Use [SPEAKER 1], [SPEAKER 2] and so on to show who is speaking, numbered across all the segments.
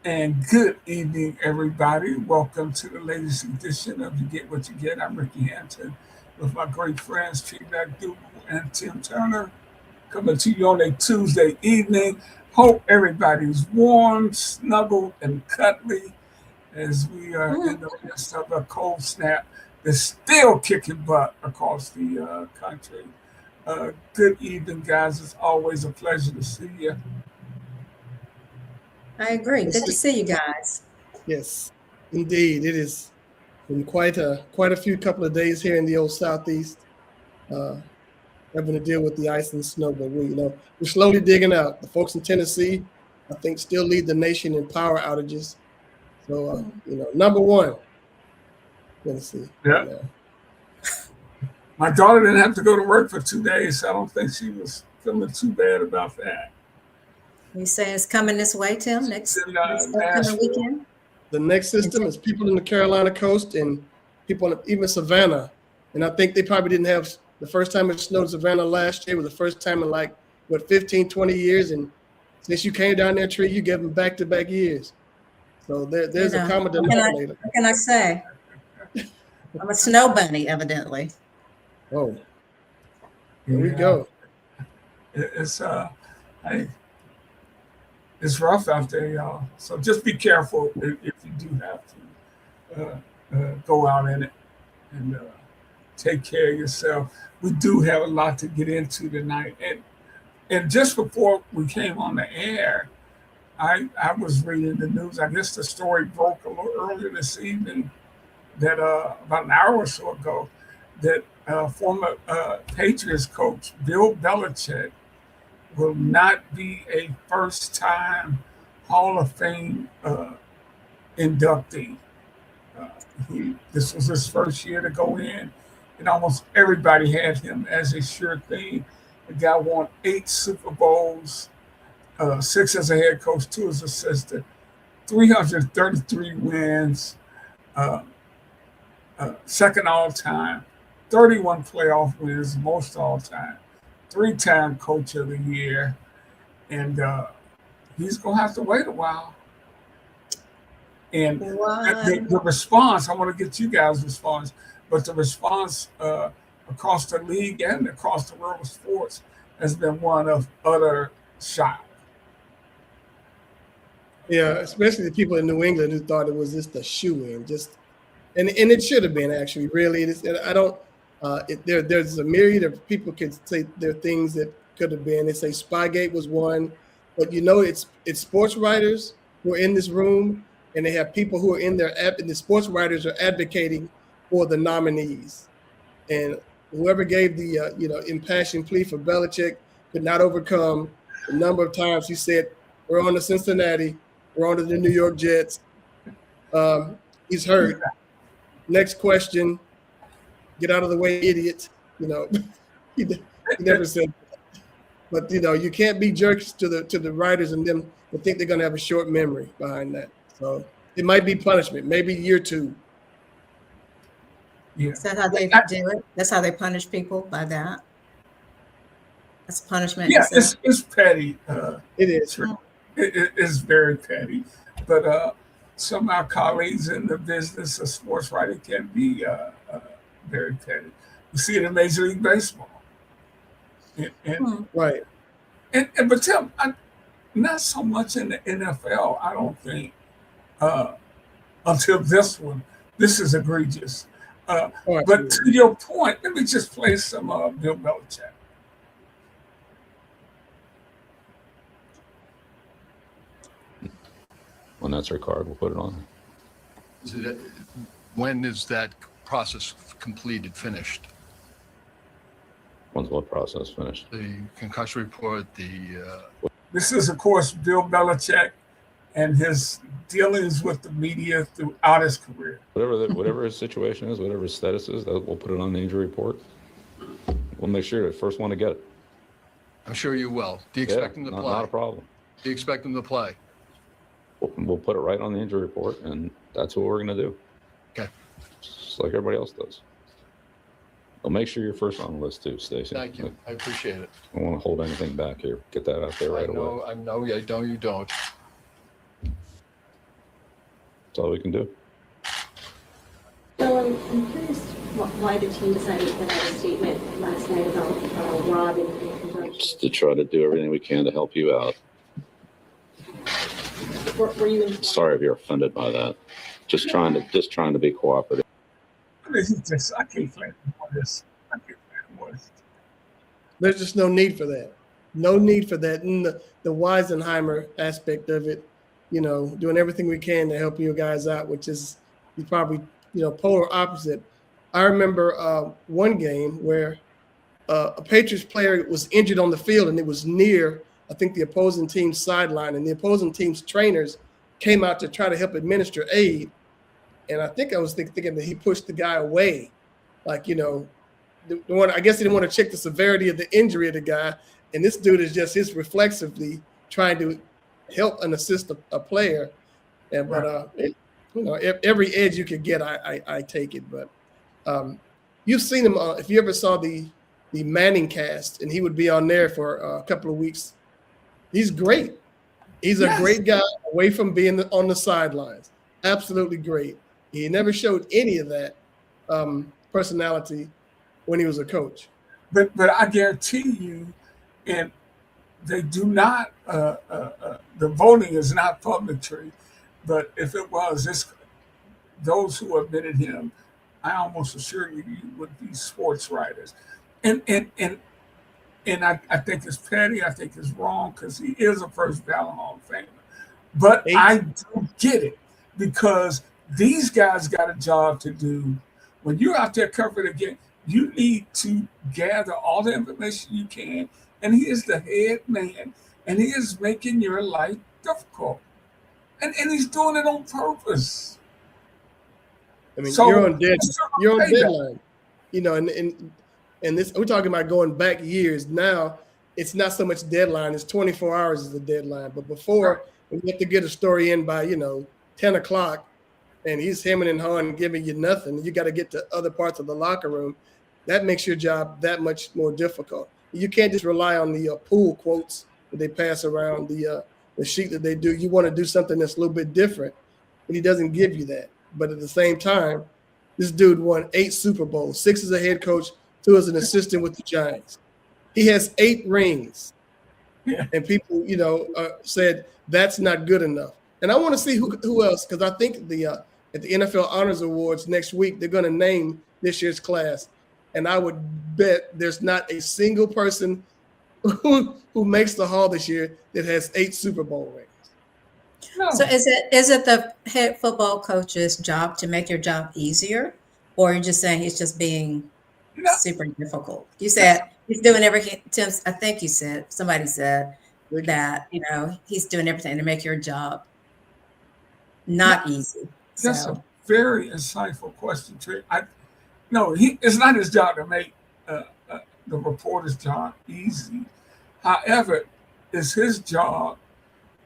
[SPEAKER 1] And good evening, everybody. Welcome to the latest edition of You Get What You Get. I'm Ricky Hampton with my great friends, McDougal and Tim Turner, coming to you on a Tuesday evening. Hope everybody's warm, snuggled, and cuddly as we are in the midst of a cold snap that's still kicking butt across the country. Good evening, guys. It's always a pleasure to see you.
[SPEAKER 2] I agree. Good to see you guys.
[SPEAKER 3] Yes, indeed. It has been quite a few couple of days here in the old southeast, having to deal with the ice and snow. But we're slowly digging out. The folks in Tennessee, I think, still lead the nation in power outages. So number one, Tennessee.
[SPEAKER 1] Yeah. My daughter didn't have to go to work for 2 days, so I don't think she was feeling too bad about that.
[SPEAKER 2] You say it's coming this way, Tim, next upcoming weekend?
[SPEAKER 3] The next system is people in the Carolina coast and people even Savannah. And I think they probably didn't have the first time it snowed in Savannah last year was the first time in 15, 20 years. And since you came down there, Tree, you gave them back-to-back years. So there's a common denominator.
[SPEAKER 2] What can I say? I'm a snow bunny, evidently.
[SPEAKER 3] Oh, here we go.
[SPEAKER 1] It's rough out there, y'all. So just be careful if you do have to go out in it and take care of yourself. We do have a lot to get into tonight. And just before we came on the air, I was reading the news. I guess the story broke a little earlier this evening that about an hour or so ago that former Patriots coach Bill Belichick will not be a first-time Hall of Fame inductee. This was his first year to go in, and almost everybody had him as a sure thing. The guy won 8 Super Bowls, 6 as a head coach, 2 as assistant, 333 wins, second all-time, 31 playoff wins, most all-time. 3-time coach of the year, and he's going to have to wait a while. And the response, I want to get you guys' response, but the response across the league and across the world of sports has been one of utter shock.
[SPEAKER 3] Yeah, especially the people in New England who thought it was just a shoe-in, and it should have been actually. Really, I don't. There's a myriad of people could say there are things that could have been. They say Spygate was one, but it's sports writers who are in this room, and they have people who are in there, and the sports writers are advocating for the nominees. And whoever gave the impassioned plea for Belichick could not overcome the number of times he said, "We're on to Cincinnati, we're on to the New York Jets." He's hurt. Next question. Get out of the way, idiot. He never said that. But you can't be jerks to the writers and them to think they're gonna have a short memory behind that. So it might be punishment, maybe year 2.
[SPEAKER 2] Yeah. Is that how they do it? That's how they punish people, by that? That's punishment.
[SPEAKER 1] Yeah, it's petty.
[SPEAKER 3] It is.
[SPEAKER 1] It is very petty. But some of our colleagues in the business of sports writing can be very petty. You see it in Major League Baseball.
[SPEAKER 3] Right.
[SPEAKER 1] But Tim, not so much in the NFL, I don't think, until this one. This is egregious. But to your point, let me just play some Bill Belichick.
[SPEAKER 4] When that's required, we'll put it on.
[SPEAKER 5] When is that process completed, finished?
[SPEAKER 4] When's what process finished?
[SPEAKER 5] The concussion report,
[SPEAKER 1] This is, of course, Bill Belichick and his dealings with the media throughout his career.
[SPEAKER 4] Whatever his situation is, whatever his status is, we'll put it on the injury report. We'll make sure the first one to get it.
[SPEAKER 5] I'm sure you will. Do you expect him to play?
[SPEAKER 4] Not a problem.
[SPEAKER 5] Do you expect him to play?
[SPEAKER 4] We'll put it right on the injury report, and that's what we're going to do.
[SPEAKER 5] Okay.
[SPEAKER 4] Just like everybody else does. Well, make sure you're first on the list too, Stacey.
[SPEAKER 5] Thank you. I appreciate it.
[SPEAKER 4] I don't want to hold anything back here. Get that out there right away.
[SPEAKER 5] I know you don't.
[SPEAKER 4] That's all we can do.
[SPEAKER 6] So I'm curious why the team decided to put out a statement last night about Rob in conjunction.
[SPEAKER 4] Just to try to do everything we can to help you out.
[SPEAKER 6] Were you informed?
[SPEAKER 4] Sorry if you're offended by that. Just trying to be cooperative.
[SPEAKER 1] I can't plan for this. I can't plan for this.
[SPEAKER 3] There's just no need for that. No need for that. And the Weisenheimer aspect of it, doing everything we can to help you guys out, which is probably, polar opposite. I remember one game where a Patriots player was injured on the field and it was near, I think, the opposing team's sideline, and the opposing team's trainers came out to try to help administer aid. And I think I was thinking that he pushed the guy away. Like, the one, I guess he didn't want to check the severity of the injury of the guy. And this dude is just reflexively trying to help and assist a player. And, but, every edge you could get, I take it. But you've seen him, if you ever saw the Manning cast, and he would be on there for a couple of weeks. He's great. He's a great guy away from being on the sidelines. Absolutely great. He never showed any of that personality when he was a coach.
[SPEAKER 1] But I guarantee you, and they do not. The voting is not publicly, but if it was, those who admitted him, I almost assure you would be sports writers, and I think it's petty. I think it's wrong because he is a first ballot Hall of Famer. But I do get it because these guys got a job to do. When you're out there covering a game, you need to gather all the information you can. And he is the head man, and he is making your life difficult. And he's doing it on purpose.
[SPEAKER 3] I mean,
[SPEAKER 1] So,
[SPEAKER 3] you're on
[SPEAKER 1] that.
[SPEAKER 3] deadline. And this, we're talking about going back years. Now, it's not so much deadline, it's 24 hours is the deadline. But before, we have to get a story in by, 10 o'clock, and he's hemming and hawing and giving you nothing. You got to get to other parts of the locker room. That makes your job that much more difficult. You can't just rely on the pool quotes that they pass around, the sheet that they do. You want to do something that's a little bit different, and he doesn't give you that. But at the same time, this dude won 8 Super Bowls, 6 as a head coach, 2 as an assistant with the Giants. He has 8 rings.
[SPEAKER 1] Yeah.
[SPEAKER 3] And people, said that's not good enough. And I want to see who else, because I think at the NFL Honors Awards next week, they're going to name this year's class. And I would bet there's not a single person who makes the Hall this year that has 8 Super Bowl rings.
[SPEAKER 1] No.
[SPEAKER 2] So is it the head football coach's job to make your job easier, or you're just saying he's just being super difficult? You said he's doing everything. Tim, I think you said, somebody said that he's doing everything to make your job not easy.
[SPEAKER 1] That's
[SPEAKER 2] So
[SPEAKER 1] a very insightful question, Trey. It's not his job to make the reporter's job easy. However, it's his job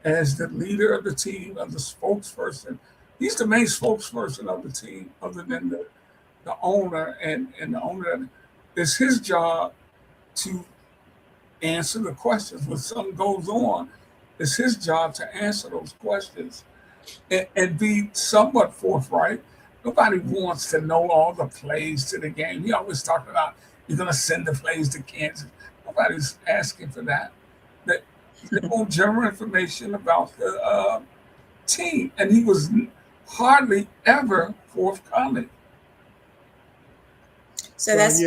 [SPEAKER 1] as the leader of the team, as the spokesperson. He's the main spokesperson of the team, other than the owner, and the owner. It's his job to answer the questions. When something goes on, it's his job to answer those questions and be somewhat forthright. Nobody wants to know all the plays to the game. He always talking about you're going to send the plays to Kansas. Nobody's asking for that. They want general information about the team, and he was hardly ever forthcoming.
[SPEAKER 2] so that's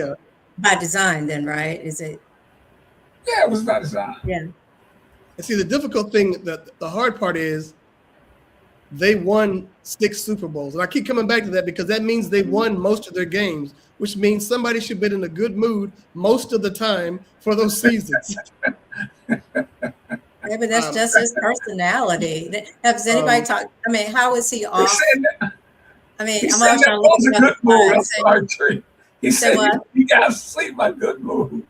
[SPEAKER 2] by design then, right? Is it?
[SPEAKER 1] Yeah, it was by design.
[SPEAKER 2] Yeah.
[SPEAKER 3] And see, the difficult thing, the hard part is they won 6 Super Bowls. And I keep coming back to that because that means they won most of their games, which means somebody should be in a good mood most of the time for those seasons.
[SPEAKER 2] Maybe that's just his personality. Has anybody talked? I mean, how is he off? I mean, I'm always trying to look
[SPEAKER 1] in a good mood. I'm sorry, Trey. He said
[SPEAKER 2] what?
[SPEAKER 1] you got to sleep my good mood.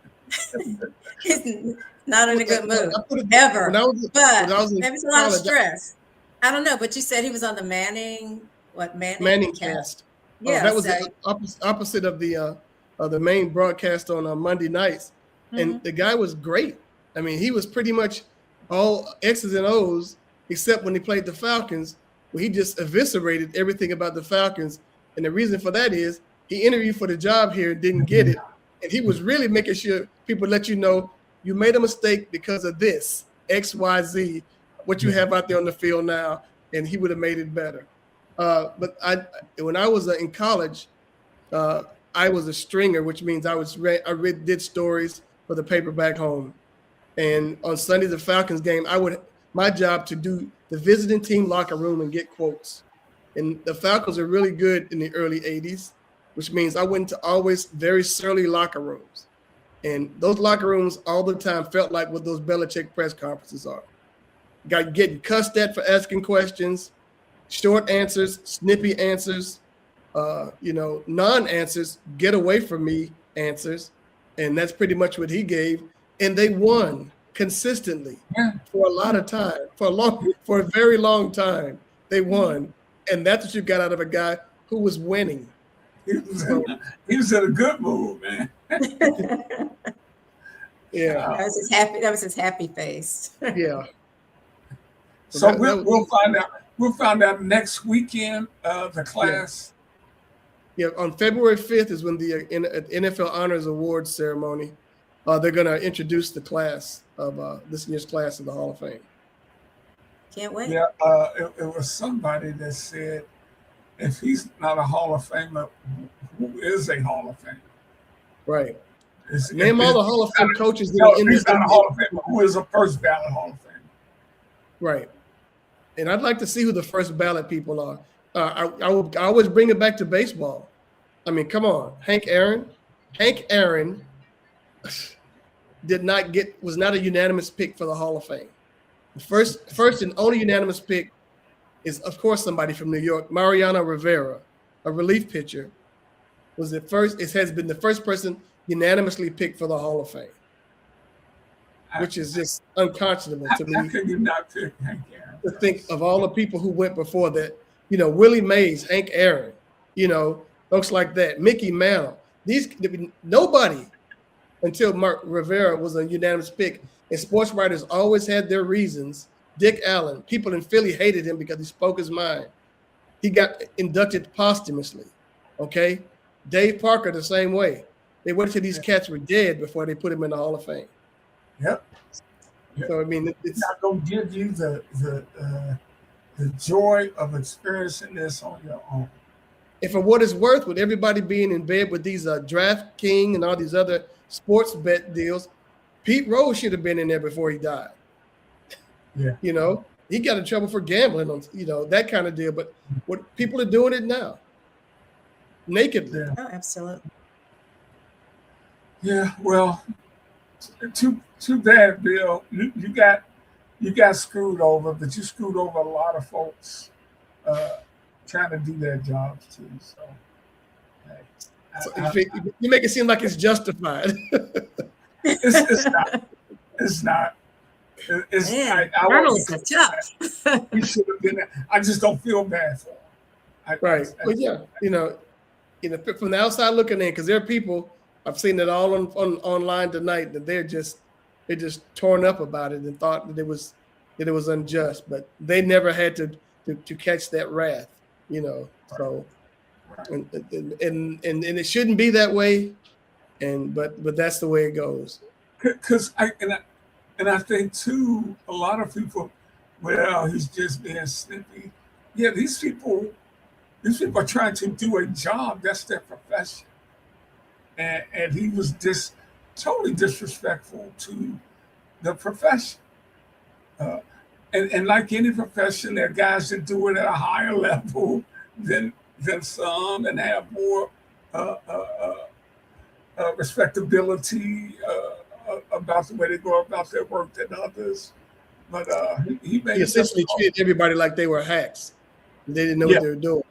[SPEAKER 2] He's not in a good mood
[SPEAKER 3] But
[SPEAKER 2] ever. But maybe it's a lot of stress. I don't know. But you said he was on the Manning
[SPEAKER 3] cast.
[SPEAKER 2] Yeah,
[SPEAKER 3] that was the opposite of the main broadcast on Monday nights, and the guy was great. I mean, he was pretty much all X's and O's except when he played the Falcons, where he just eviscerated everything about the Falcons. And the reason for that is he interviewed for the job here and didn't get it. And he was really making sure people let you know you made a mistake because of this, X, Y, Z, what you have out there on the field now, and he would have made it better. But when I was in college, I was a stringer, which means I did stories for the paper back home. And on Sunday, the Falcons game, my job to do the visiting team locker room and get quotes. And the Falcons are really good in the early 80s, which means I went to always very surly locker rooms. And those locker rooms all the time felt like what those Belichick press conferences are. Getting cussed at for asking questions, short answers, snippy answers, non-answers, get away from me answers. And that's pretty much what he gave. And they won consistently for a lot of time, for a very long time. They won. And that's what you got out of a guy who was winning.
[SPEAKER 1] He was in a good mood, man.
[SPEAKER 3] Yeah.
[SPEAKER 2] That was his happy face.
[SPEAKER 3] Yeah.
[SPEAKER 1] So we'll find out. We'll find out next weekend the class.
[SPEAKER 3] Yeah, on February 5th is when the NFL Honors Awards ceremony. They're going to introduce the class of this year's class of the Hall of Fame.
[SPEAKER 2] Can't wait.
[SPEAKER 1] Yeah, it was somebody that said, if he's not a Hall of Famer, who is a Hall of Famer?
[SPEAKER 3] Right. Name all the Hall of Fame coaches that are in
[SPEAKER 1] this.
[SPEAKER 3] this.
[SPEAKER 1] Not a Hall of Famer. Who is a first ballot Hall of Famer?
[SPEAKER 3] Right. And I'd like to see who the first ballot people are. I always bring it back to baseball. I mean, come on, Hank Aaron was not a unanimous pick for the Hall of Fame. The first and only unanimous pick is, of course, somebody from New York, Mariano Rivera, a relief pitcher, was the first. It has been the first person unanimously picked for the Hall of Fame, which is just unconscionable to me.
[SPEAKER 1] How can you not pick Hank Aaron?
[SPEAKER 3] To think of all the people who went before that, Willie Mays, Hank Aaron, folks like that, Mickey Mantle. Nobody until Mark Rivera was a unanimous pick. And sports writers always had their reasons. Dick Allen, people in Philly hated him because he spoke his mind. He got inducted posthumously. Okay, Dave Parker the same way. They waited till these cats were dead before they put him in the Hall of Fame.
[SPEAKER 1] Yep.
[SPEAKER 3] So I mean, it's
[SPEAKER 1] not gonna give you the joy of experiencing this on your own.
[SPEAKER 3] And for what it's worth, with everybody being in bed with these Draft King and all these other sports bet deals, Pete Rose should have been in there before he died.
[SPEAKER 1] Yeah.
[SPEAKER 3] He got in trouble for gambling on, that kind of deal. But what people are doing it now, nakedly.
[SPEAKER 2] Oh, absolutely.
[SPEAKER 1] Yeah. Well, too bad, Bill. You got screwed over, but you screwed over a lot of folks trying to do their jobs too. So,
[SPEAKER 3] you make it seem like it's justified.
[SPEAKER 1] It's not. It's not.
[SPEAKER 2] Man, journalists are tough.
[SPEAKER 1] He should have been there. I just don't feel bad for him.
[SPEAKER 3] Right. But yeah, from the outside looking in, because there are people, I've seen it all on online tonight, that they're just torn up about it and thought that it was unjust, but they never had to catch that wrath, So, and it shouldn't be that way, but that's the way it goes.
[SPEAKER 1] Because I think too, a lot of people, well, he's just being snippy. Yeah, these people are trying to do a job. That's their profession. And he was totally disrespectful to the profession. And like any profession, there are guys that do it at a higher level than some and have more respectability about the way they go about their work than others. But he
[SPEAKER 3] essentially treated everybody like they were hacks. They didn't know what they were doing.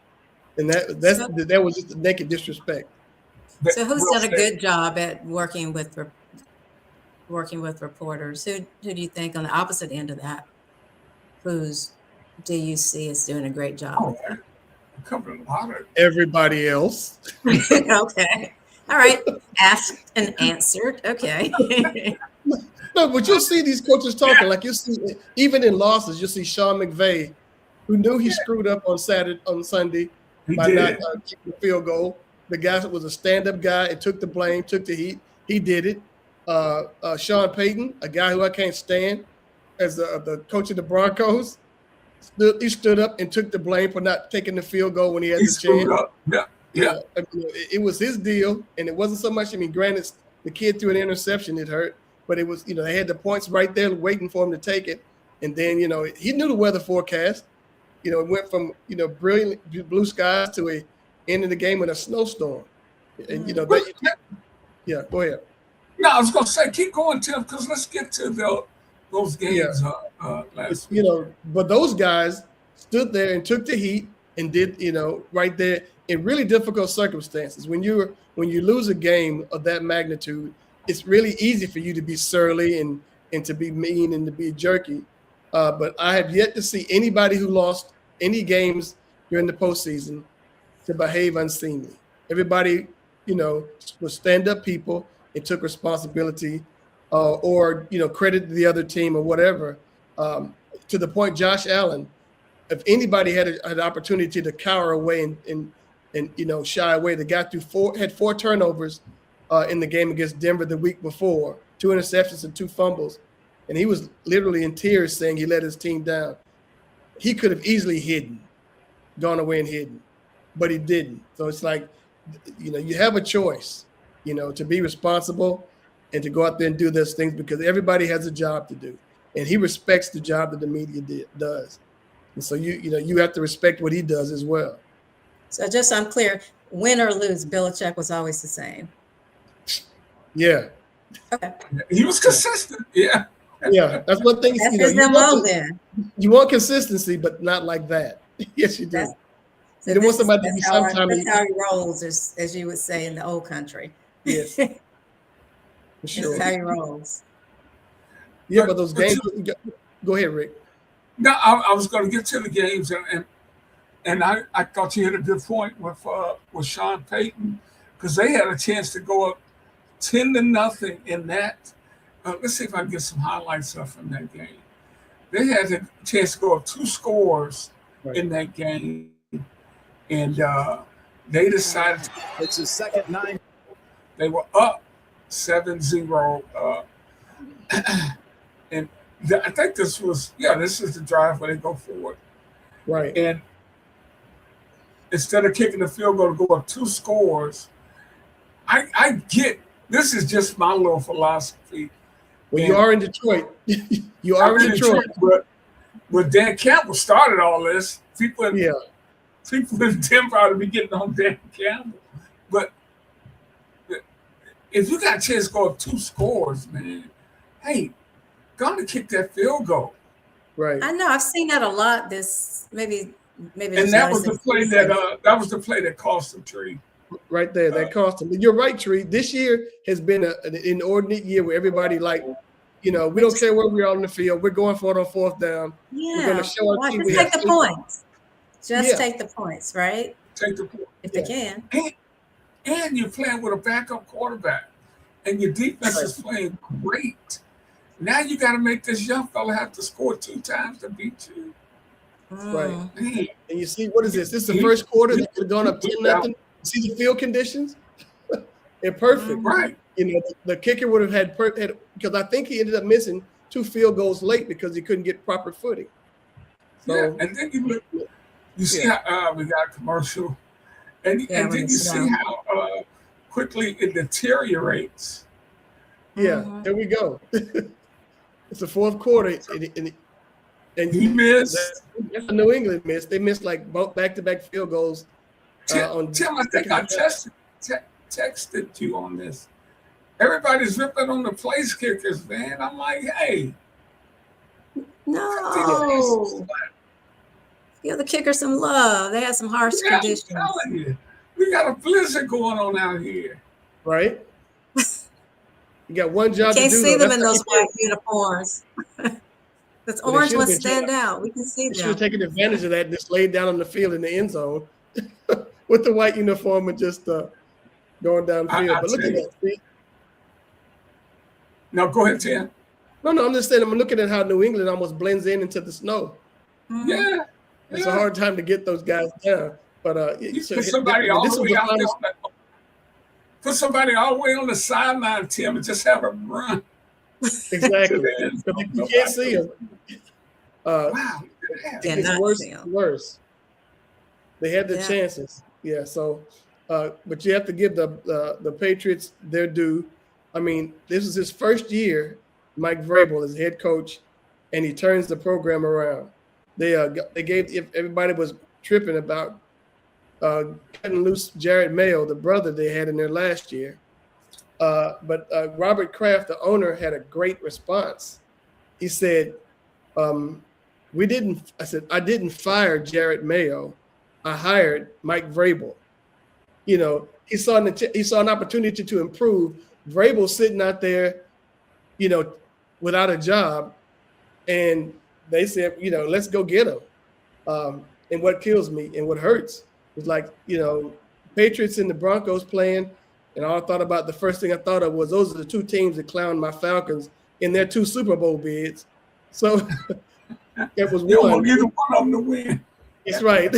[SPEAKER 3] And that was just a naked disrespect.
[SPEAKER 2] So who's done a good job at working with reporters? Who do you think on the opposite end of that? Who's do you see is doing a great job?
[SPEAKER 1] Covered a lot of
[SPEAKER 3] everybody else.
[SPEAKER 2] Okay. All right. Asked and answered. Okay.
[SPEAKER 3] No, but you'll see these coaches talking. Like you'll see, even in losses, you'll see Sean McVay who knew he screwed up on Sunday
[SPEAKER 1] He
[SPEAKER 3] by
[SPEAKER 1] did.
[SPEAKER 3] not kicking the field goal. The guy was a stand-up guy and took the blame, took the heat. He did it. Sean Payton, a guy who I can't stand, as the coach of the Broncos, he stood up and took the blame for not taking the field goal when he had
[SPEAKER 1] He
[SPEAKER 3] the
[SPEAKER 1] screwed
[SPEAKER 3] chance.
[SPEAKER 1] up. Yeah.
[SPEAKER 3] I mean, it was his deal, and it wasn't so much. I mean, granted, the kid threw an interception; it hurt, but it was, they had the points right there waiting for him to take it, and then he knew the weather forecast. It went from brilliant blue skies to a end of the game with a snowstorm, and yeah. Go ahead.
[SPEAKER 1] No, I was gonna say keep going, Tim, because let's get to those games last week.
[SPEAKER 3] But those guys stood there and took the heat and did, right there in really difficult circumstances. When you lose a game of that magnitude, it's really easy for you to be surly and to be mean and to be jerky. But I have yet to see anybody who lost any games during the postseason to behave unseemly. Everybody, was stand-up people and took responsibility, or credit the other team or whatever. To the point, Josh Allen, if anybody had an opportunity to cower away and shy away, the guy had 4 turnovers in the game against Denver the week before, 2 interceptions and 2 fumbles, and he was literally in tears saying he let his team down. He could have easily gone away and hidden, but he didn't. So it's like, you have a choice, to be responsible and to go out there and do those things, because everybody has a job to do, and he respects the job that the media does. And so you have to respect what he does as well.
[SPEAKER 2] So just so I'm clear, win or lose, Belichick was always the same.
[SPEAKER 3] Yeah.
[SPEAKER 2] Okay.
[SPEAKER 1] He was consistent. Yeah.
[SPEAKER 3] Yeah. That's one thing.
[SPEAKER 2] That's his MO then.
[SPEAKER 3] You want consistency, but not like that. Yes, you do.
[SPEAKER 2] So
[SPEAKER 3] you want somebody to be sometimes.
[SPEAKER 2] That's how he rolls, as you would say in the old country.
[SPEAKER 3] Yes. For sure.
[SPEAKER 2] That's how he rolls.
[SPEAKER 3] Yeah, but those games. Go ahead, Rick.
[SPEAKER 1] No, I was going to get to the games, and I thought you had a good point with Sean Payton, because they had a chance to go up 10-0 in that. Let's see if I can get some highlights up from that game. They had a chance to go up 2 scores in that game, and they decided to.
[SPEAKER 7] It's his second 9.
[SPEAKER 1] They were up 7-0, and I think this is the drive where they go forward.
[SPEAKER 3] Right.
[SPEAKER 1] And instead of kicking the field goal to go up 2 scores, I get, this is just my little philosophy.
[SPEAKER 3] Well, you are in Detroit. You are in Detroit.
[SPEAKER 1] But Dan Campbell started all this. People in Denver ought to be getting on Dan Campbell. But if you got a chance to go up 2 scores, man, hey, go to kick that field goal.
[SPEAKER 3] Right.
[SPEAKER 2] I know. I've seen that a lot. Maybe.
[SPEAKER 1] And that was the play that cost them, Tree.
[SPEAKER 3] Right there, that cost them. You're right, Tree. This year has been an inordinate year where everybody we don't care where we are on the field. We're going for it on 4th down.
[SPEAKER 2] Yeah.
[SPEAKER 3] We're going to show our team.
[SPEAKER 2] Just take the points. Take the points, right?
[SPEAKER 1] Take the points.
[SPEAKER 2] If you can.
[SPEAKER 1] And you're playing with a backup quarterback, and your defense is playing great. Now you got to make this young fella have to score 2 times to beat you.
[SPEAKER 3] Right.
[SPEAKER 1] Man.
[SPEAKER 3] And you see, what is this? This is the first quarter that could have gone up 10-0. See the field conditions? They're perfect.
[SPEAKER 1] Right.
[SPEAKER 3] The kicker would have had because I think he ended up missing 2 field goals late because he couldn't get proper footing. So,
[SPEAKER 1] yeah, and then you see how we got a commercial, and then you see how quickly it deteriorates.
[SPEAKER 3] Yeah, there we go. It's the 4th quarter, and
[SPEAKER 1] he missed.
[SPEAKER 3] That's a New England miss. They missed like both back-to-back field goals.
[SPEAKER 1] Tim, I think I texted you on this. Everybody's ripping on the place kickers, man. I'm like, hey.
[SPEAKER 2] No. Give the kicker some love. They had some harsh conditions.
[SPEAKER 1] I'm telling you, we got a blizzard going on out here.
[SPEAKER 3] Right? You got one job to do.
[SPEAKER 2] Can't see them in those white uniforms. This orange ones stand out. We can see them.
[SPEAKER 3] They should have taken advantage of that and just laid down on the field in the end zone with the white uniform and just going down the field. But look at that. See?
[SPEAKER 1] No, go ahead, Tim.
[SPEAKER 3] No, I'm just saying I'm looking at how New England almost blends into the snow.
[SPEAKER 1] Yeah.
[SPEAKER 3] It's a hard time to get those guys down. But
[SPEAKER 1] You put somebody all the way out there. Put somebody all the way on the sideline, Tim, and just have them run.
[SPEAKER 3] Exactly. You can't see them.
[SPEAKER 1] Wow.
[SPEAKER 3] It's worse. They had the chances. Yeah. So, but you have to give the Patriots their due. I mean, this is his first year, Mike Vrabel as head coach, and he turns the program around. They gave, if everybody was tripping about cutting loose Jared Mayo, the brother they had in there last year. But Robert Kraft, the owner, had a great response. He said, I didn't fire Jared Mayo. I hired Mike Vrabel. You know, he saw an opportunity to improve. Vrabel sitting out there, you know, without a job, and they said, you know, let's go get him. And what kills me and what hurts is, like, you know, Patriots and the Broncos playing, and all I thought about, the first thing I thought of was those are the two teams that clowned my Falcons in their 2 Super Bowl bids. So it was
[SPEAKER 1] You
[SPEAKER 3] one.
[SPEAKER 1] want either one of them to win.
[SPEAKER 3] That's right.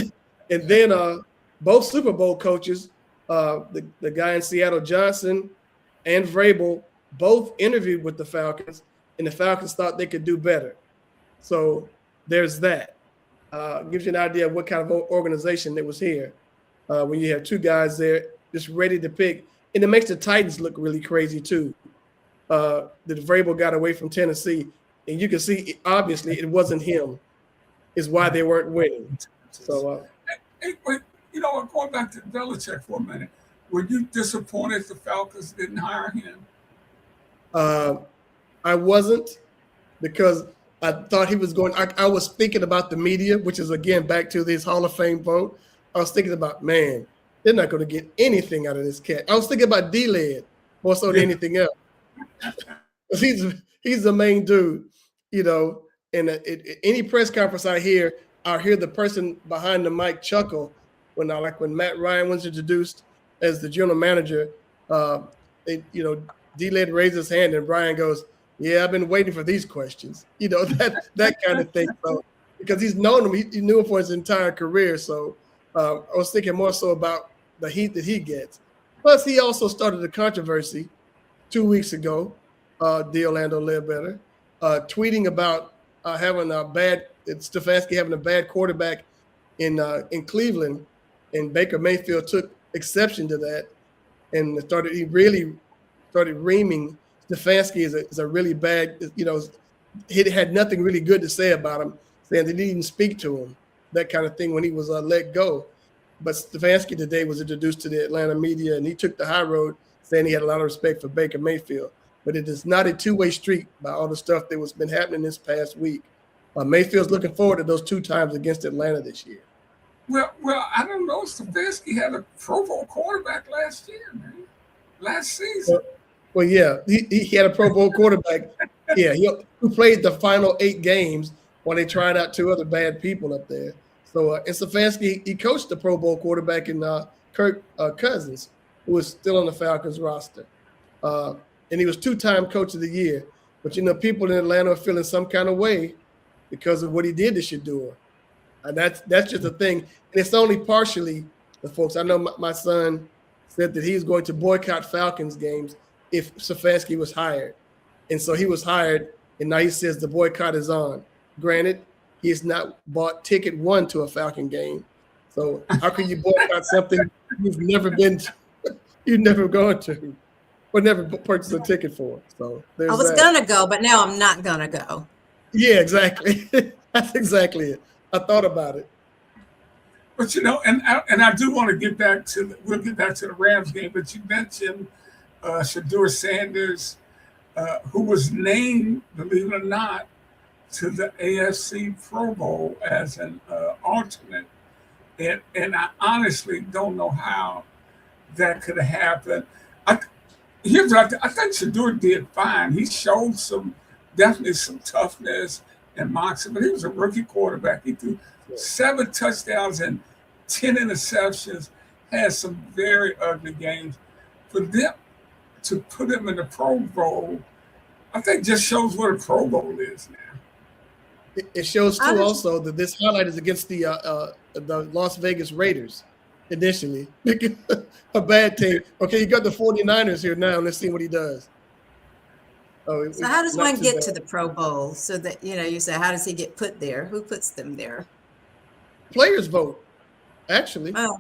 [SPEAKER 3] And then both Super Bowl coaches, the guy in Seattle, Johnson, and Vrabel, both interviewed with the Falcons, and the Falcons thought they could do better. So there's that. Gives you an idea of what kind of organization that was here when you have two guys there just ready to pick. And it makes the Titans look really crazy too. That Vrabel got away from Tennessee, and you can see obviously it wasn't him. Is why they weren't winning. So,
[SPEAKER 1] But, you know, going back to Belichick for a minute, were you disappointed the Falcons didn't hire him?
[SPEAKER 3] I wasn't, because I thought he was going. I was thinking about the media, which is again back to this Hall of Fame vote. I was thinking about, man, they're not going to get anything out of this cat. I was thinking about D-Led more so than anything else. He's the main dude, you know. And any press conference I hear the person behind the mic chuckle when Matt Ryan was introduced as the general manager. D-Led raised his hand and Brian goes, "Yeah, I've been waiting for these questions." You know, that kind of thing. So, because he's known him, he knew him for his entire career. So I was thinking more so about the heat that he gets. Plus, he also started a controversy 2 weeks ago, D'Orlando Ledbetter, tweeting about Stefanski having a bad quarterback in Cleveland, and Baker Mayfield took exception to that, and he really started reaming Stefanski is a really bad, you know, he had nothing really good to say about him, saying they didn't even speak to him, that kind of thing when he was let go. But Stefanski today was introduced to the Atlanta media, and he took the high road, saying he had a lot of respect for Baker Mayfield. But it is not a two-way street by all the stuff that was been happening this past week. Mayfield's looking forward to those 2 times against Atlanta this year.
[SPEAKER 1] Well, I don't know. Stefanski had a Pro Bowl quarterback last year, man. Last season.
[SPEAKER 3] Well, yeah, he had a Pro Bowl quarterback. Yeah, who played the final 8 games while they tried out 2 other bad people up there. So, and Stefanski, he coached the Pro Bowl quarterback in Kirk Cousins, who was still on the Falcons roster. And he was 2-time coach of the year. But, you know, people in Atlanta are feeling some kind of way because of what he did to Shador. And that's just a thing. And it's only partially the folks. I know my son said that he's going to boycott Falcons games if Stefanski was hired. And so he was hired, and now he says the boycott is on. Granted, he has not bought ticket 1 to a Falcon game. So how can you boycott something you've never been to, you've never gone to, or never purchased a ticket for? So
[SPEAKER 2] I was gonna go, but now I'm not gonna go.
[SPEAKER 3] Yeah, exactly. That's exactly it. I thought about it.
[SPEAKER 1] But, you know, and I do want to get back to the Rams game, but you mentioned Shador Sanders, who was named, believe it or not, to the AFC Pro Bowl as an alternate. And I honestly don't know how that could have happened. Here's what I think Shador did fine. He showed definitely some toughness and moxie, but he was a rookie quarterback. He threw 7 touchdowns and 10 interceptions, had some very ugly games. For them to put him in the Pro Bowl, I think just shows what a Pro Bowl is now.
[SPEAKER 3] It shows
[SPEAKER 2] How
[SPEAKER 3] too
[SPEAKER 2] does-
[SPEAKER 3] also that this highlight is against the Las Vegas Raiders initially. A bad team. Okay, you got the 49ers here now. Let's see what he does. Oh,
[SPEAKER 2] So how does one
[SPEAKER 3] too
[SPEAKER 2] get
[SPEAKER 3] bad.
[SPEAKER 2] to the Pro Bowl? So that, you say, how does he get put there? Who puts them there?
[SPEAKER 3] Players vote, actually.
[SPEAKER 2] Oh,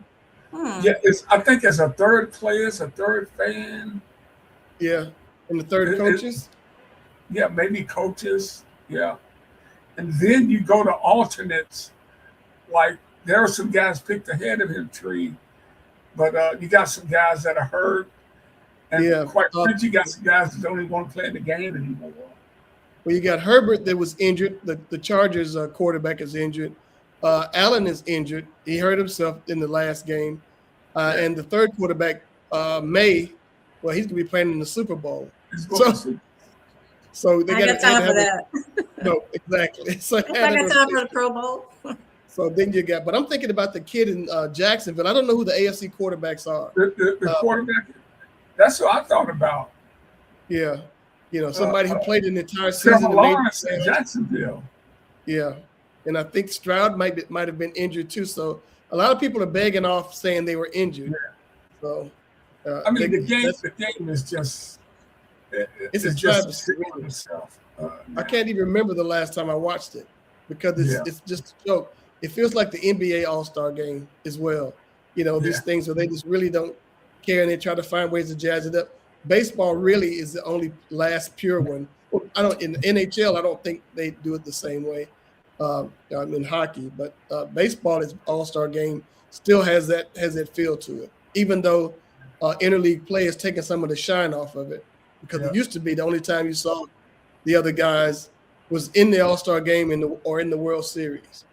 [SPEAKER 1] Yeah, I think it's a third player, it's a third fan.
[SPEAKER 3] Yeah. And the third coaches.
[SPEAKER 1] Yeah, maybe coaches. Yeah. And then you go to alternates. Like there are some guys picked ahead of him, Tree, but you got some guys that are hurt. And
[SPEAKER 3] Yeah.
[SPEAKER 1] quite frankly, you got some guys that don't even want to play in the game anymore.
[SPEAKER 3] Well, you got Herbert that was injured. The Chargers quarterback is injured. Allen is injured. He hurt himself in the last game. And the third quarterback, May, well, he's going to be playing in the Super Bowl. So they
[SPEAKER 2] I got time for that.
[SPEAKER 3] No, exactly. So
[SPEAKER 2] I got time for the Pro Bowl.
[SPEAKER 3] So then you got, but I'm thinking about the kid in Jacksonville. I don't know who the AFC quarterbacks are.
[SPEAKER 1] The quarterback, that's what I thought about.
[SPEAKER 3] Yeah. Somebody who played an entire season.
[SPEAKER 1] Trevor Lawrence in Jacksonville.
[SPEAKER 3] Yeah. And I think Stroud might have been injured too. So a lot of people are begging off saying they were injured. Yeah. So
[SPEAKER 1] I mean, the game is just
[SPEAKER 3] it's
[SPEAKER 1] just itself.
[SPEAKER 3] I can't even remember the last time I watched it because it's just a joke. It feels like the NBA All-Star game as well. These things where they just really don't care and they try to find ways to jazz it up. Baseball really is the only last pure one. In the NHL, I don't think they do it the same way. In hockey, but baseball is All-Star game still has that feel to it, even though interleague play is taking some of the shine off of it, because it used to be the only time you saw the other guys was in the All-Star game or in the World Series.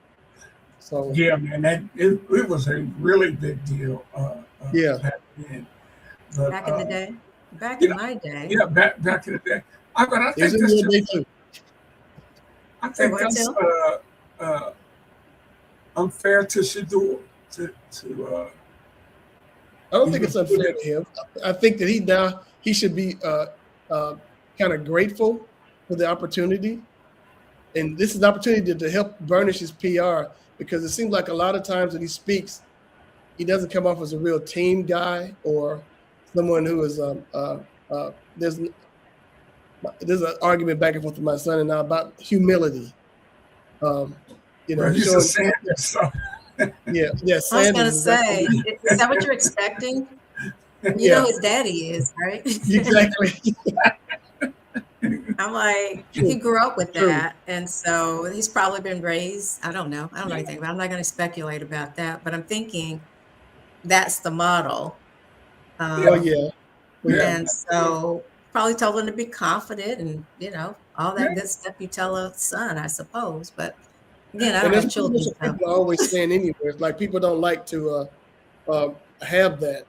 [SPEAKER 3] So
[SPEAKER 1] yeah, man, it was a really big deal. Back then. But,
[SPEAKER 2] back in the day, back in my day.
[SPEAKER 1] Yeah, back in the day. I think that's unfair to Shador.
[SPEAKER 3] I don't think it's unfair to him. I think that he should be kind of grateful for the opportunity, and this is an opportunity to help burnish his PR, because it seems like a lot of times when he speaks, he doesn't come off as a real team guy or someone who is there's an argument back and forth with my son and I about humility.
[SPEAKER 1] He's a Sanders, so.
[SPEAKER 3] Yeah. Sanders,
[SPEAKER 2] I was going to say, is that what you're expecting? You know his daddy is, right?
[SPEAKER 3] Exactly.
[SPEAKER 2] I'm like, he grew up with that, and so he's probably been raised. I don't know anything, but I'm not going to speculate about that. But I'm thinking that's the model. And so probably told him to be confident and, all that good stuff you tell a son, I suppose. But again, I don't have children.
[SPEAKER 3] People are always saying anywhere. It's like people don't like to have that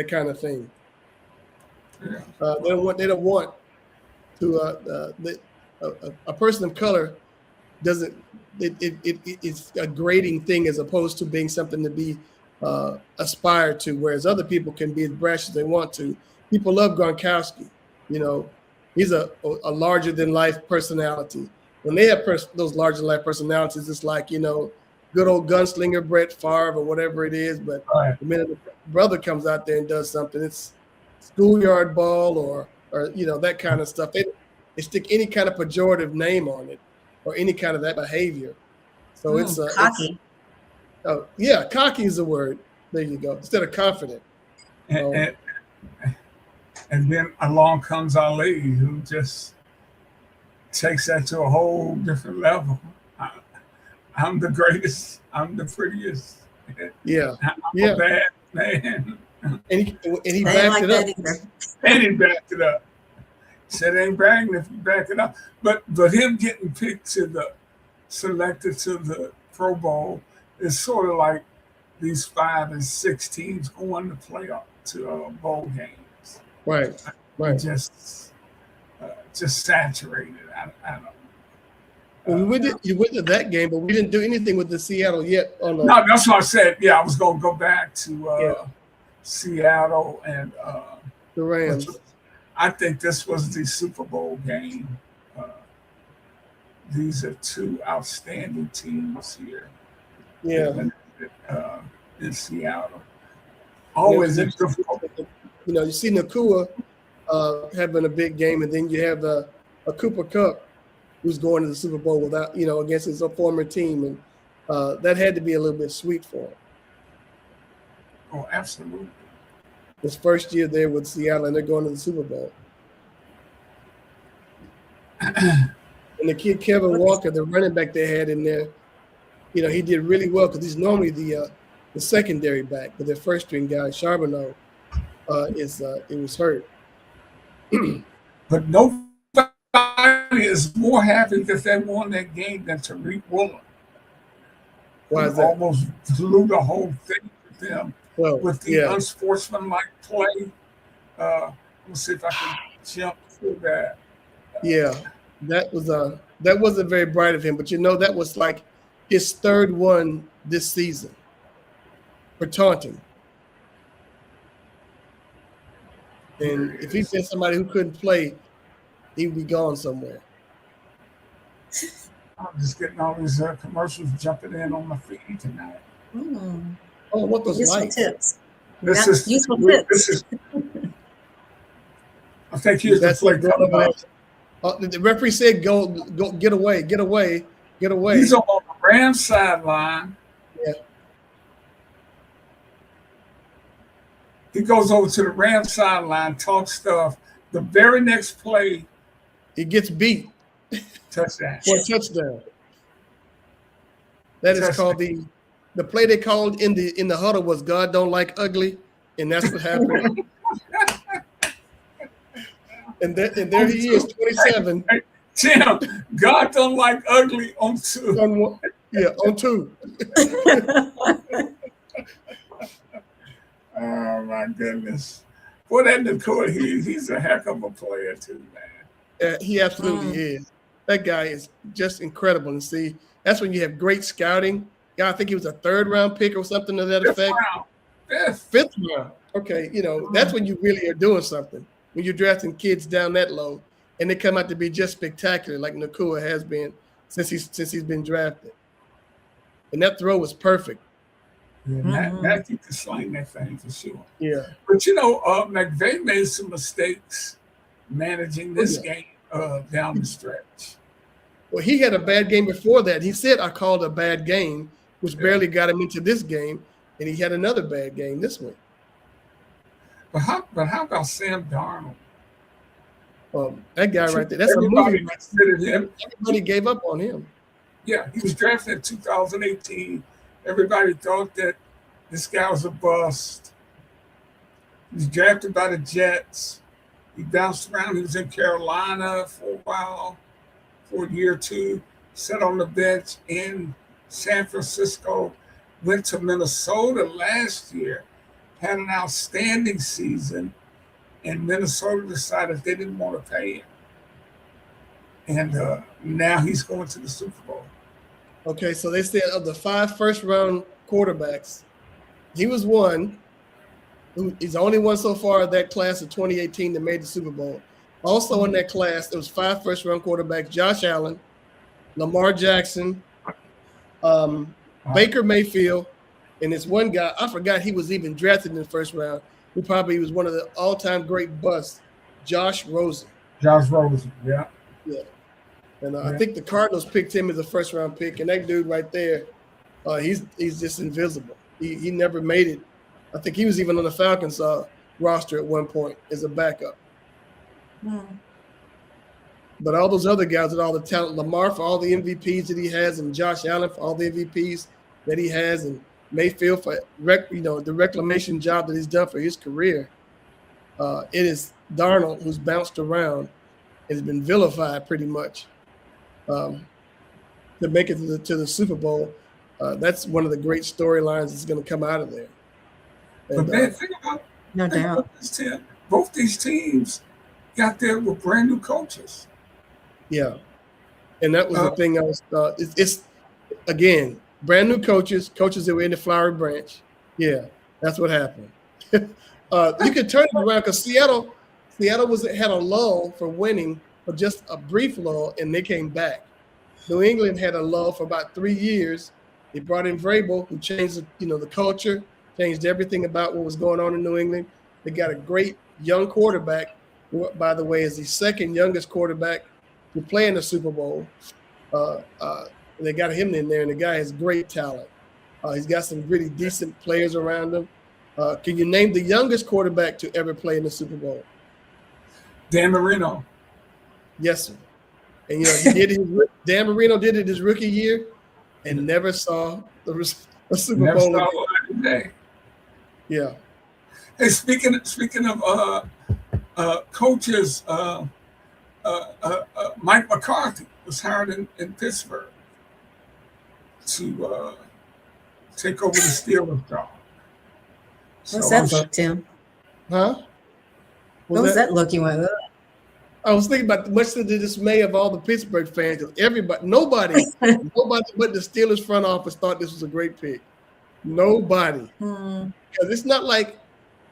[SPEAKER 3] kind of thing. They don't want to. A person of color doesn't. It's a grading thing as opposed to being something to be aspired to. Whereas other people can be as brash as they want to. People love Gronkowski. He's a larger than life personality. When they have those larger than life personalities, it's like, good old gunslinger Brett Favre or whatever it is. But the minute the brother comes out there and does something, it's schoolyard ball or that kind of stuff. They stick any kind of pejorative name on it or any kind of that behavior. So it's
[SPEAKER 2] cocky.
[SPEAKER 3] Cocky is the word. There you go. Instead of confident.
[SPEAKER 1] And then along comes Ali, who just takes that to a whole different level. I'm the greatest. I'm the prettiest.
[SPEAKER 3] Yeah.
[SPEAKER 1] I'm a bad man.
[SPEAKER 3] And he backed it up.
[SPEAKER 1] And he backed it up. Said it ain't bragging if you back it up. But him getting picked selected to the Pro Bowl is sort of like these 5 and 6 teams going to play up to bowl games.
[SPEAKER 3] Right.
[SPEAKER 1] Just saturated. I don't know.
[SPEAKER 3] Well, you went to that game, but we didn't do anything with the Seattle yet.
[SPEAKER 1] No, that's what I said. Yeah, I was going to go back to Seattle and
[SPEAKER 3] the Rams.
[SPEAKER 1] I think this was the Super Bowl game. these are two outstanding teams here.
[SPEAKER 3] Yeah.
[SPEAKER 1] In Seattle. Always a difficult.
[SPEAKER 3] You know, you see Nakua having a big game, and then you have a Cooper Kupp who's going to the Super Bowl without, against his former team, and that had to be a little bit sweet for him.
[SPEAKER 1] Oh, absolutely.
[SPEAKER 3] His first year there with Seattle, and they're going to the Super Bowl. And the kid Kevin Walker, the running back they had in there, he did really well because he's normally the secondary back, but their first string guy, Charbonneau, it was hurt.
[SPEAKER 1] But nobody is more happy that they won that game than Tariq Woolen.
[SPEAKER 3] Why is that?
[SPEAKER 1] Almost blew the whole thing with them with the unsportsmanlike play. Let's see if I can jump through that.
[SPEAKER 3] Yeah, that wasn't very bright of him, but that was like his third one this season for taunting. And if he'd been somebody who couldn't play, he'd be gone somewhere.
[SPEAKER 1] I'm just getting all these commercials jumping in on my feed tonight.
[SPEAKER 3] Oh, what those
[SPEAKER 2] useful
[SPEAKER 3] lights?
[SPEAKER 2] tips.
[SPEAKER 1] This is
[SPEAKER 2] useful tips.
[SPEAKER 1] I think here's the play.
[SPEAKER 3] The referee said, "Go, get away, get away, get away."
[SPEAKER 1] He's on the Rams sideline.
[SPEAKER 3] Yeah.
[SPEAKER 1] He goes over to the Rams sideline, talks stuff. The very next play,
[SPEAKER 3] he gets beat.
[SPEAKER 1] Touchdown.
[SPEAKER 3] For a touchdown. That is called the play they called in the huddle was God don't like ugly, and that's what happened. and there he is, 27.
[SPEAKER 1] Hey, Tim, God don't like ugly on two.
[SPEAKER 3] On two.
[SPEAKER 1] Oh my goodness. Boy, that Nakua, he's a heck of a player too, man.
[SPEAKER 3] He absolutely is. That guy is just incredible. And see, that's when you have great scouting. Yeah, I think he was a 3rd round pick or something to that effect. Fifth round. Okay, that's when you really are doing something. When you're drafting kids down that low, and they come out to be just spectacular, like Nakua has been since he's been drafted. And that throw was perfect.
[SPEAKER 1] Yeah, Matthew could sling that thing for sure.
[SPEAKER 3] Yeah.
[SPEAKER 1] But McVay made some mistakes managing this game down the stretch.
[SPEAKER 3] Well, he had a bad game before that. He said, I called a bad game, which barely got him into this game, and he had another bad game this week.
[SPEAKER 1] But how about Sam Darnold?
[SPEAKER 3] That guy right there. That's
[SPEAKER 1] everybody
[SPEAKER 3] a movie.
[SPEAKER 1] considered him.
[SPEAKER 3] Everybody gave up on him.
[SPEAKER 1] Yeah, he was drafted in 2018. Everybody thought that this guy was a bust. He was drafted by the Jets. He bounced around. He was in Carolina for a while, for a year or two. Sat on the bench in San Francisco. Went to Minnesota last year. Had an outstanding season. And Minnesota decided they didn't want to pay him. And now he's going to the Super Bowl.
[SPEAKER 3] Okay, so they said of the 5 first-round quarterbacks, he was one. He's the only one so far of that class of 2018 that made the Super Bowl. Also in that class, there was 5 first-round quarterbacks: Josh Allen, Lamar Jackson, Baker Mayfield, and this one guy, I forgot he was even drafted in the first round, who probably was one of the all-time great busts, Josh Rosen.
[SPEAKER 1] Josh Rosen, yeah.
[SPEAKER 3] Yeah. And I think the Cardinals picked him as a first-round pick, and that dude right there, he's just invisible. He never made it. I think he was even on the Falcons roster at one point as a backup. But all those other guys with all the talent, Lamar for all the MVPs that he has, and Josh Allen for all the MVPs that he has, and Mayfield for the reclamation job that he's done for his career. It is Darnold who's bounced around, has been vilified pretty much. To make it to the Super Bowl, that's one of the great storylines that's going to come out of there. And,
[SPEAKER 1] but man, think about
[SPEAKER 2] no doubt.
[SPEAKER 1] Both these teams got there with brand new coaches.
[SPEAKER 3] Yeah, and that was the thing. It's again brand new coaches that were in the flowery branch. Yeah, that's what happened. You could turn it around because Seattle had a lull for winning, or just a brief lull, and they came back. New England had a lull for about 3 years. They brought in Vrabel, who changed the culture, changed everything about what was going on in New England. They got a great young quarterback, who, by the way, is the second youngest quarterback to play in the Super Bowl. They got him in there, and the guy has great talent. He's got some really decent players around him. Can you name the youngest quarterback to ever play in the Super Bowl?
[SPEAKER 1] Dan Marino.
[SPEAKER 3] Yes, sir. And Dan Marino did it his rookie year, and never saw a Super
[SPEAKER 1] Never
[SPEAKER 3] Bowl.
[SPEAKER 1] saw light of day.
[SPEAKER 3] Yeah.
[SPEAKER 1] Hey, speaking of coaches, Mike McCarthy was hired in Pittsburgh to take over the Steelers job.
[SPEAKER 2] What's that look, Tim?
[SPEAKER 3] Huh?
[SPEAKER 2] What was that look you went? "Ugh."
[SPEAKER 3] I was thinking about much to the dismay of all the Pittsburgh fans. Nobody but the Steelers front office thought this was a great pick. Nobody. Because it's not like,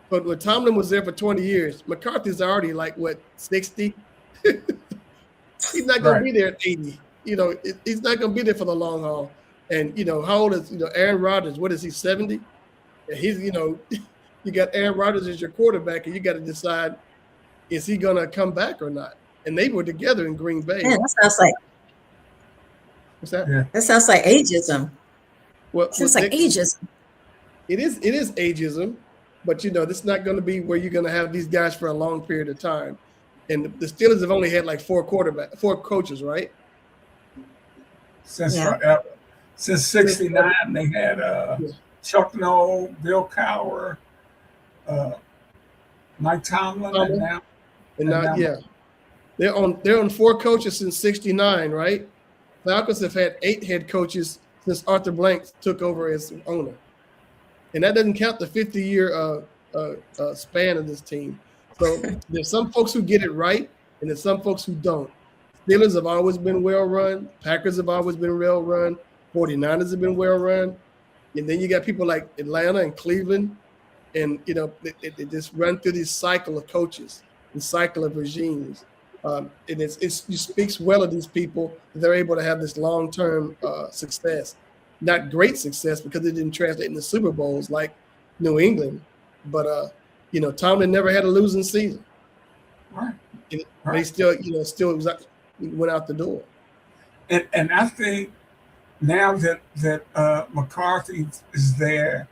[SPEAKER 3] but when Tomlin was there for 20 years, McCarthy's already like, what, 60? He's not going to be there at 80. He's not going to be there for the long haul. And, how old is, Aaron Rodgers? What is he, 70? And he's, you got Aaron Rodgers as your quarterback, and you got to decide, is he going to come back or not? And they were together in Green Bay.
[SPEAKER 2] Man, that sounds like,
[SPEAKER 3] What's that?
[SPEAKER 1] Yeah.
[SPEAKER 2] that sounds like ageism.
[SPEAKER 3] Well,
[SPEAKER 2] Sounds like ageism.
[SPEAKER 3] It is ageism, but this is not going to be where you're going to have these guys for a long period of time. And the Steelers have only had like four coaches, right?
[SPEAKER 1] Since 69, they had Chuck Noll, Bill Cowher, Mike Tomlin, and now they're on 4 coaches since 69, right? Falcons have had 8 head coaches since Arthur Blank took over as owner, and that doesn't count the 50-year span of this team. So there's some folks who get it right, and there's some folks who don't. Steelers have always been well run. Packers have always been well run. 49ers have been well run. And then you got people like Atlanta and Cleveland, and they just run through this cycle of coaches and cycle of regimes. And it speaks well of these people that they're able to have this long-term success. Not great success because it didn't translate into Super Bowls like New England, but Tomlin never had a losing season. Right.
[SPEAKER 3] They still went out the door.
[SPEAKER 1] And I think now that McCarthy is there,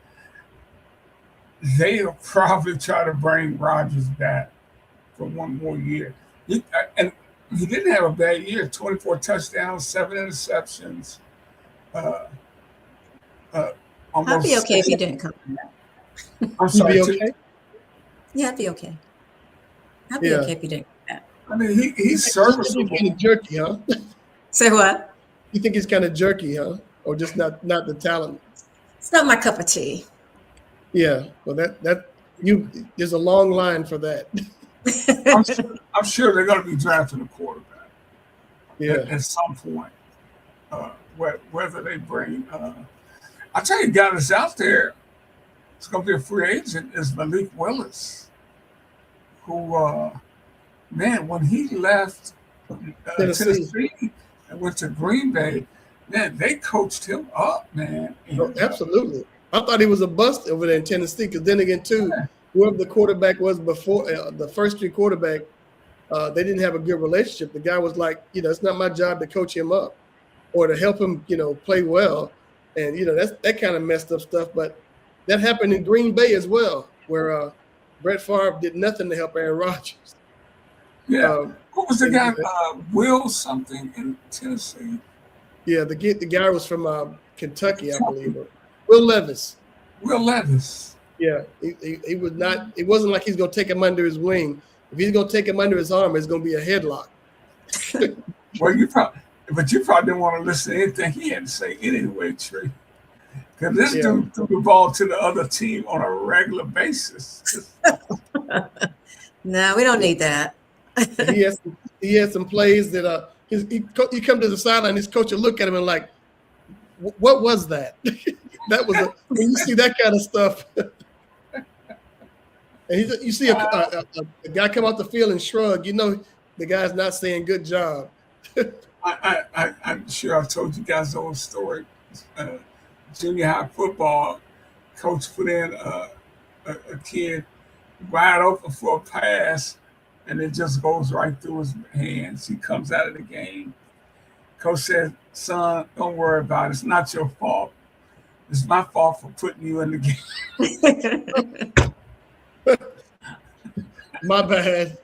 [SPEAKER 1] they'll probably try to bring Rodgers back for one more year. And he didn't have a bad year: 24 touchdowns, 7 interceptions.
[SPEAKER 2] I'd be okay if he didn't come back.
[SPEAKER 1] I'm sorry.
[SPEAKER 3] You'd be okay?
[SPEAKER 2] Yeah, I'd be okay. I'd be okay if he didn't come back.
[SPEAKER 1] I mean, he's serviceable.
[SPEAKER 3] He's kind of jerky, huh?
[SPEAKER 2] Say what?
[SPEAKER 3] You think he's kind of jerky, huh? Or just not the talent?
[SPEAKER 2] It's not my cup of tea.
[SPEAKER 3] Yeah. Well, there's a long line for that.
[SPEAKER 1] I'm sure they're going to be drafting a quarterback.
[SPEAKER 3] Yeah.
[SPEAKER 1] At some point, whether they bring. I tell you, guy that's out there, it's going to be a free agent, is Malik Willis, who, man, when he left Tennessee and went to Green Bay, man, they coached him up, man. And,
[SPEAKER 3] absolutely. I thought he was a bust over there in Tennessee, because then again, too, whoever the quarterback was before, the first-year quarterback, they didn't have a good relationship. The guy was like, it's not my job to coach him up or to help him, play well. And, that kind of messed up stuff. But that happened in Green Bay as well, where Brett Favre did nothing to help Aaron Rodgers.
[SPEAKER 1] Yeah. Who was the guy? Will something in Tennessee?
[SPEAKER 3] Yeah, the guy was from Kentucky, I believe. Will Levis.
[SPEAKER 1] Will Levis.
[SPEAKER 3] Yeah, he was not. It wasn't like he's going to take him under his wing. If he's going to take him under his arm, it's going to be a headlock.
[SPEAKER 1] Well, you probably didn't want to listen to anything he had to say anyway, Trey. Because this dude threw the ball to the other team on a regular basis.
[SPEAKER 2] No, we don't need that.
[SPEAKER 3] he had some plays that he come to the sideline. His coach will look at him and like, what was that? That was when you see that kind of stuff. And you see a guy come off the field and shrug, the guy's not saying good job.
[SPEAKER 1] I'm sure I've told you guys the whole story. Junior high football coach put in a kid wide open for a pass, and it just goes right through his hands. He comes out of the game. Coach said, "Son, don't worry about it. It's not your fault. It's my fault for putting you in the game."
[SPEAKER 3] My bad.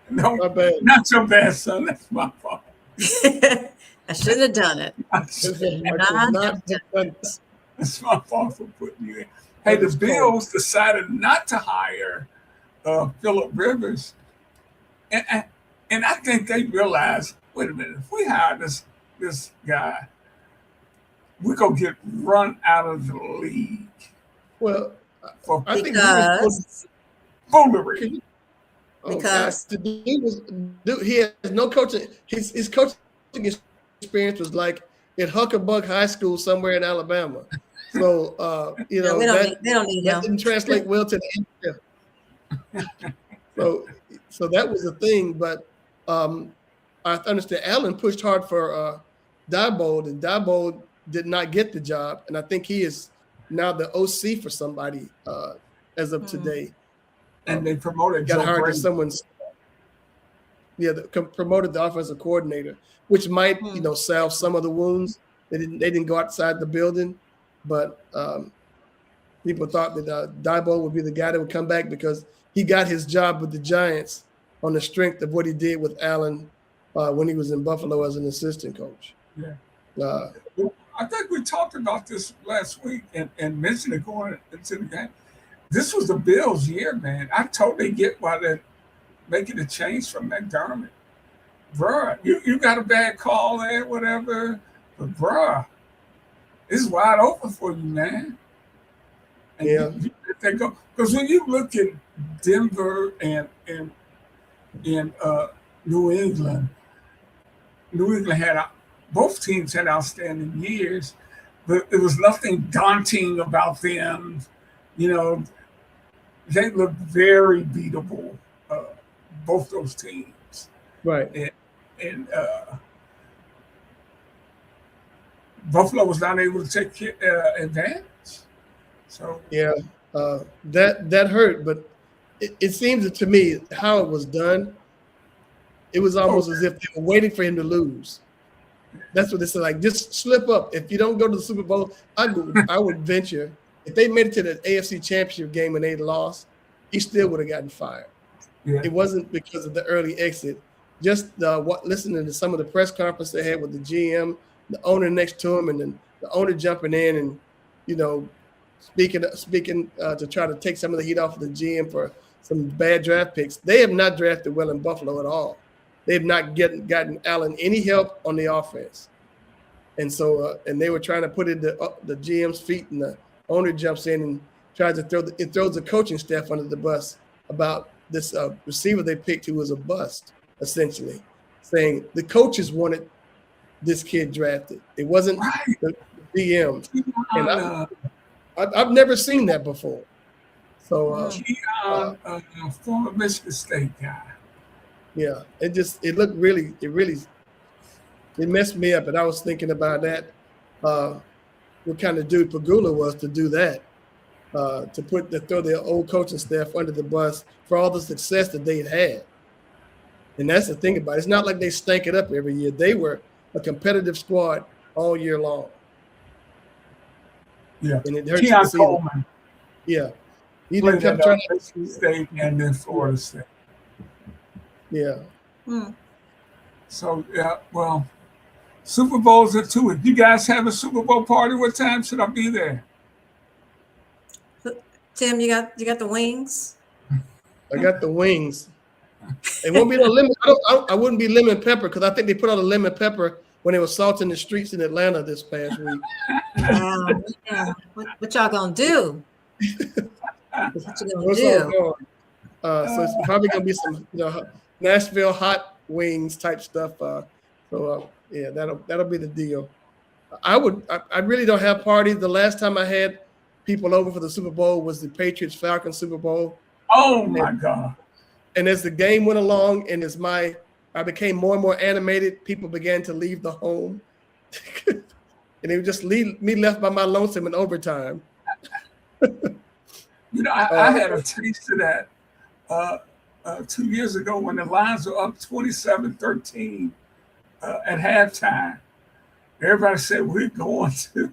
[SPEAKER 1] No,
[SPEAKER 3] My bad.
[SPEAKER 1] not your bad, son. That's my fault.
[SPEAKER 2] I shouldn't have done it.
[SPEAKER 1] It's my fault for putting you in. Hey, the Bills decided not to hire Phillip Rivers, and I think they realized, wait a minute, if we hire this guy, we're gonna get run out of the league.
[SPEAKER 3] Well,
[SPEAKER 1] For
[SPEAKER 3] I think
[SPEAKER 1] foolery.
[SPEAKER 2] Because
[SPEAKER 3] he has no coaching. His coaching experience was like at Hucklebuck High School somewhere in Alabama. So
[SPEAKER 2] they don't need
[SPEAKER 3] that
[SPEAKER 2] him.
[SPEAKER 3] didn't translate well to the NFL. So that was the thing. But I understand Allen pushed hard for Diebold, and Diebold did not get the job. And I think he is now the OC for somebody as of today.
[SPEAKER 1] And they promoted
[SPEAKER 3] got
[SPEAKER 1] Joe
[SPEAKER 3] hired
[SPEAKER 1] Brady.
[SPEAKER 3] as someone's. Yeah, promoted the offensive coordinator, which might salve some of the wounds. They didn't go outside the building, but people thought that Diebold would be the guy that would come back because he got his job with the Giants on the strength of what he did with Allen when he was in Buffalo as an assistant coach.
[SPEAKER 1] Yeah. I think we talked about this last week and mentioned it going into the game. This was the Bills' year, man. I totally get why they're making a change from McDermott. Bruh, you got a bad call there, whatever, but bruh, it's wide open for you, man. And
[SPEAKER 3] yeah.
[SPEAKER 1] Because when you look at Denver and New England had both teams had outstanding years, but there was nothing daunting about them. You know, they look very beatable, both those teams.
[SPEAKER 3] Right.
[SPEAKER 1] And Buffalo was not able to take advantage. So
[SPEAKER 3] yeah, that hurt, but it seems to me how it was done. It was almost as if they were waiting for him to lose. That's what they said. Like, just slip up. If you don't go to the Super Bowl, I would venture. If they made it to the AFC Championship game and they lost, he still would have gotten fired.
[SPEAKER 1] yeah.
[SPEAKER 3] It wasn't because of the early exit. Just listening to some of the press conference they had with the GM, the owner next to him, and then the owner jumping in and speaking to try to take some of the heat off of the GM for some bad draft picks. They have not drafted well in Buffalo at all. They have not gotten Allen any help on the offense, and so and they were trying to put it the GM's feet, and the owner jumps in and tries to throws the coaching staff under the bus about this receiver they picked who was a bust, essentially, saying the coaches wanted this kid drafted. It wasn't the GM. And I've never seen that before. So
[SPEAKER 1] former Michigan State guy.
[SPEAKER 3] Yeah, it looked really it messed me up, and I was thinking about that. What kind of dude McDougal was to do that, to throw their old coaching staff under the bus for all the success that they had. And that's the thing about it. It's not like they stank it up every year. They were a competitive squad all year long.
[SPEAKER 1] Yeah,
[SPEAKER 3] and it hurts
[SPEAKER 1] Keon
[SPEAKER 3] to see
[SPEAKER 1] Coleman.
[SPEAKER 3] Yeah, he
[SPEAKER 1] Played
[SPEAKER 3] kept
[SPEAKER 1] at
[SPEAKER 3] trying.
[SPEAKER 1] Michigan State and then Florida State.
[SPEAKER 3] Yeah.
[SPEAKER 1] So yeah, well, Super Bowls are too. If you guys have a Super Bowl party, what time should I be there?
[SPEAKER 2] Tim, you got the wings?
[SPEAKER 3] I got the wings. It won't be no lemon. I wouldn't be lemon pepper because I think they put out a lemon pepper when they were salting the streets in Atlanta this past week.
[SPEAKER 2] Yeah. What y'all gonna do? What you gonna do?
[SPEAKER 3] So it's probably gonna be some Nashville hot wings type stuff. Yeah, that'll be the deal. I really don't have parties. The last time I had people over for the Super Bowl was the Patriots-Falcons Super Bowl.
[SPEAKER 1] Oh my God.
[SPEAKER 3] And as the game went along, and as I I became more and more animated. People began to leave the home. And they would just leave me left by my lonesome in overtime.
[SPEAKER 1] I had a taste of that 2 years ago when the Lions were up 27-13 at halftime. Everybody said, we're going to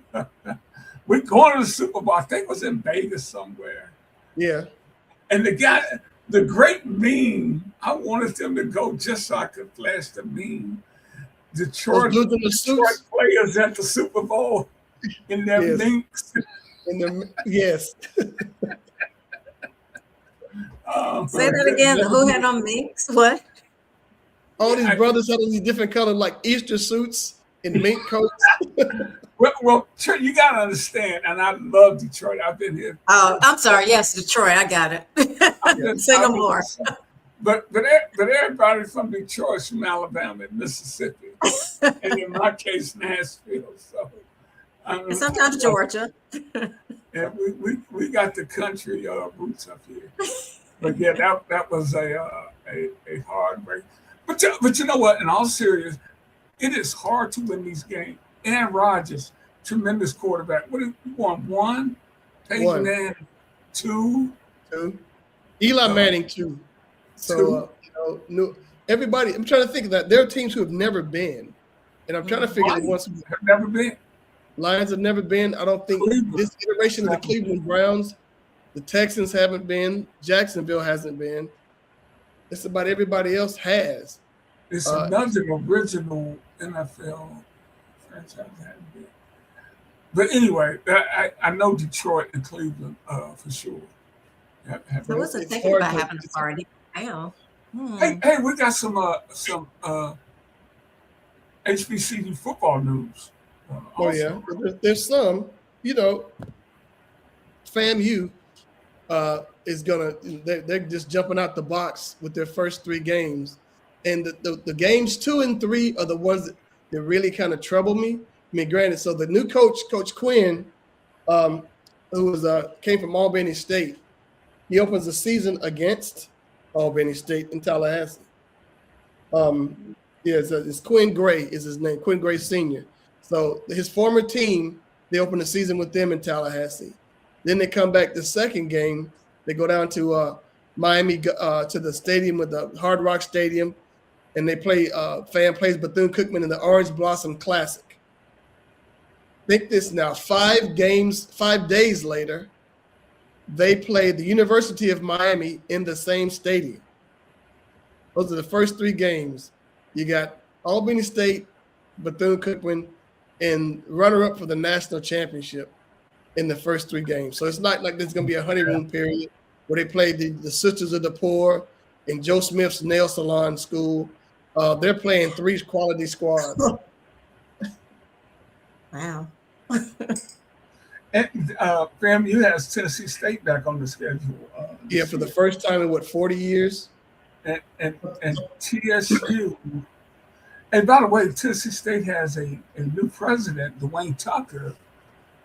[SPEAKER 1] the Super Bowl. I think it was in Vegas somewhere.
[SPEAKER 3] Yeah.
[SPEAKER 1] And the great meme, I wanted them to go just so I could flash the meme. Detroit players at the Super Bowl in their minks.
[SPEAKER 3] Yes.
[SPEAKER 2] Say that again. Who had on minks? What?
[SPEAKER 3] All these brothers had these different colors, like Easter suits and mink coats.
[SPEAKER 1] Well, you got to understand, and I love Detroit. I've been here.
[SPEAKER 2] Oh, I'm sorry. Yes, Detroit. I got it. Say no more.
[SPEAKER 1] But everybody from Detroit is from Alabama and Mississippi, and in my case, Nashville. So
[SPEAKER 2] and sometimes Georgia.
[SPEAKER 1] Yeah, we got the country roots up here. But yeah, that was a hard break. But you know what? In all seriousness, it is hard to win these games. Aaron Rodgers, tremendous quarterback. What did you want? One? Peyton Manning, two?
[SPEAKER 3] Eli Manning, two. So, everybody, I'm trying to think of that. There are teams who have never been. And I'm trying to figure out ones who
[SPEAKER 1] have never been.
[SPEAKER 3] Lions have never been. I don't think this iteration of the Cleveland Browns, the Texans haven't been. Jacksonville hasn't been. It's about everybody else has.
[SPEAKER 1] It's another original NFL franchise hadn't been. But anyway, I know Detroit and Cleveland for sure.
[SPEAKER 2] So what's the thinking about having a party? Wow.
[SPEAKER 1] Hey, we got some HBCU football news.
[SPEAKER 3] Yeah, there's some. FAMU is gonna. They're just jumping out the box with their first three games, and the games 2 and 3 are the ones that really kind of trouble me. I mean, granted, so the new coach, Coach Quinn, who came from Albany State, he opens the season against Albany State in Tallahassee. It's Quinn Gray is his name, Quinn Gray Sr. So his former team, they open the season with them in Tallahassee. Then they come back the second game. They go down to Miami to the stadium with the Hard Rock Stadium, and they play. Fan plays Bethune-Cookman in the Orange Blossom Classic. Think this now: 5 days later, they play the University of Miami in the same stadium. Those are the first 3 games. You got Albany State, Bethune-Cookman, and runner-up for the national championship in the first 3 games. So it's not like there's going to be a honeymoon period where they play the Sisters of the Poor and Joe Smith's nail salon school. They're playing 3 quality squads.
[SPEAKER 2] Wow.
[SPEAKER 1] And FAMU has Tennessee State back on the schedule.
[SPEAKER 3] For the first time in 40 years?
[SPEAKER 1] And TSU. And by the way, Tennessee State has a new president, Dwayne Tucker,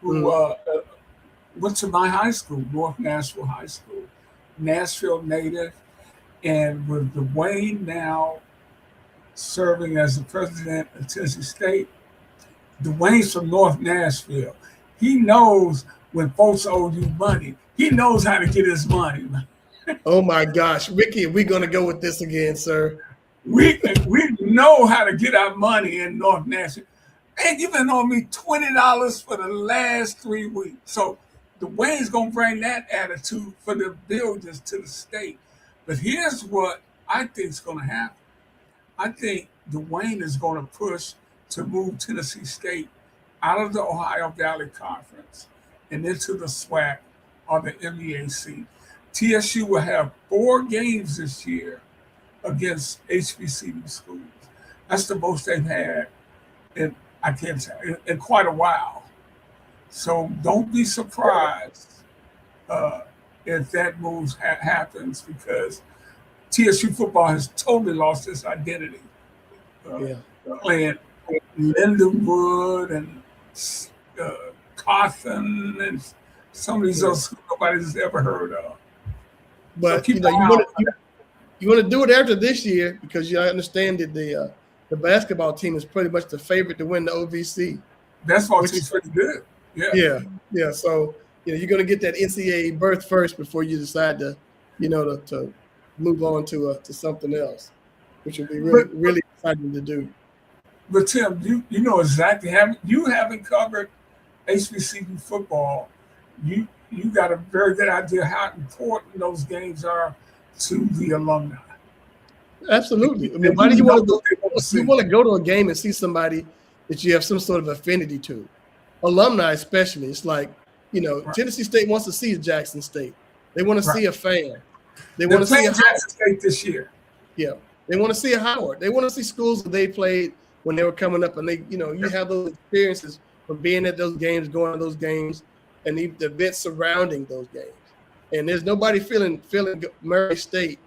[SPEAKER 1] who went to my high school, North Nashville High School, Nashville native. And with Dwayne now serving as the president of Tennessee State, Dwayne's from North Nashville. He knows when folks owe you money. He knows how to get his money.
[SPEAKER 3] Oh my gosh, Ricky, are we going to go with this again, sir?
[SPEAKER 1] We know how to get our money in North Nashville. And you've been owing me $20 for the last 3 weeks. So Dwayne's going to bring that attitude for the builders to the state. But here's what I think is going to happen. I think Dwayne is going to push to move Tennessee State out of the Ohio Valley Conference and into the SWAC or the MEAC. TSU will have 4 games this year against HBCU schools. That's the most they've had in quite a while. So don't be surprised if that move happens, because TSU football has totally lost its identity. Playing Lindenwood and Carthon and some of these other schools nobody's ever heard of.
[SPEAKER 3] But
[SPEAKER 1] so
[SPEAKER 3] You want to do it after this year because you understand that the basketball team is pretty much the favorite to win the OVC.
[SPEAKER 1] Basketball
[SPEAKER 3] Which-
[SPEAKER 1] team's pretty good.
[SPEAKER 3] Yeah. So you're going to get that NCAA berth first before you decide to move on to something else, which would be really exciting to do.
[SPEAKER 1] But Tim, you know exactly. You haven't covered HBCU football. You got a very good idea how important those games are to the alumni.
[SPEAKER 3] Absolutely. I mean, why do you want to go? You want to go to a game and see somebody that you have some sort of affinity to. Alumni, especially, it's like
[SPEAKER 1] Right.
[SPEAKER 3] Tennessee State wants to see Jackson State. They want to
[SPEAKER 1] Right.
[SPEAKER 3] see a fan. They
[SPEAKER 1] They're
[SPEAKER 3] want to see
[SPEAKER 1] playing
[SPEAKER 3] a
[SPEAKER 1] Jackson State this year.
[SPEAKER 3] Yeah, they want to see a Howard. They want to see schools that they played when they were coming up, and you have those experiences from being at those games, going to those games, and the events surrounding those games. And there's nobody feeling Murray State,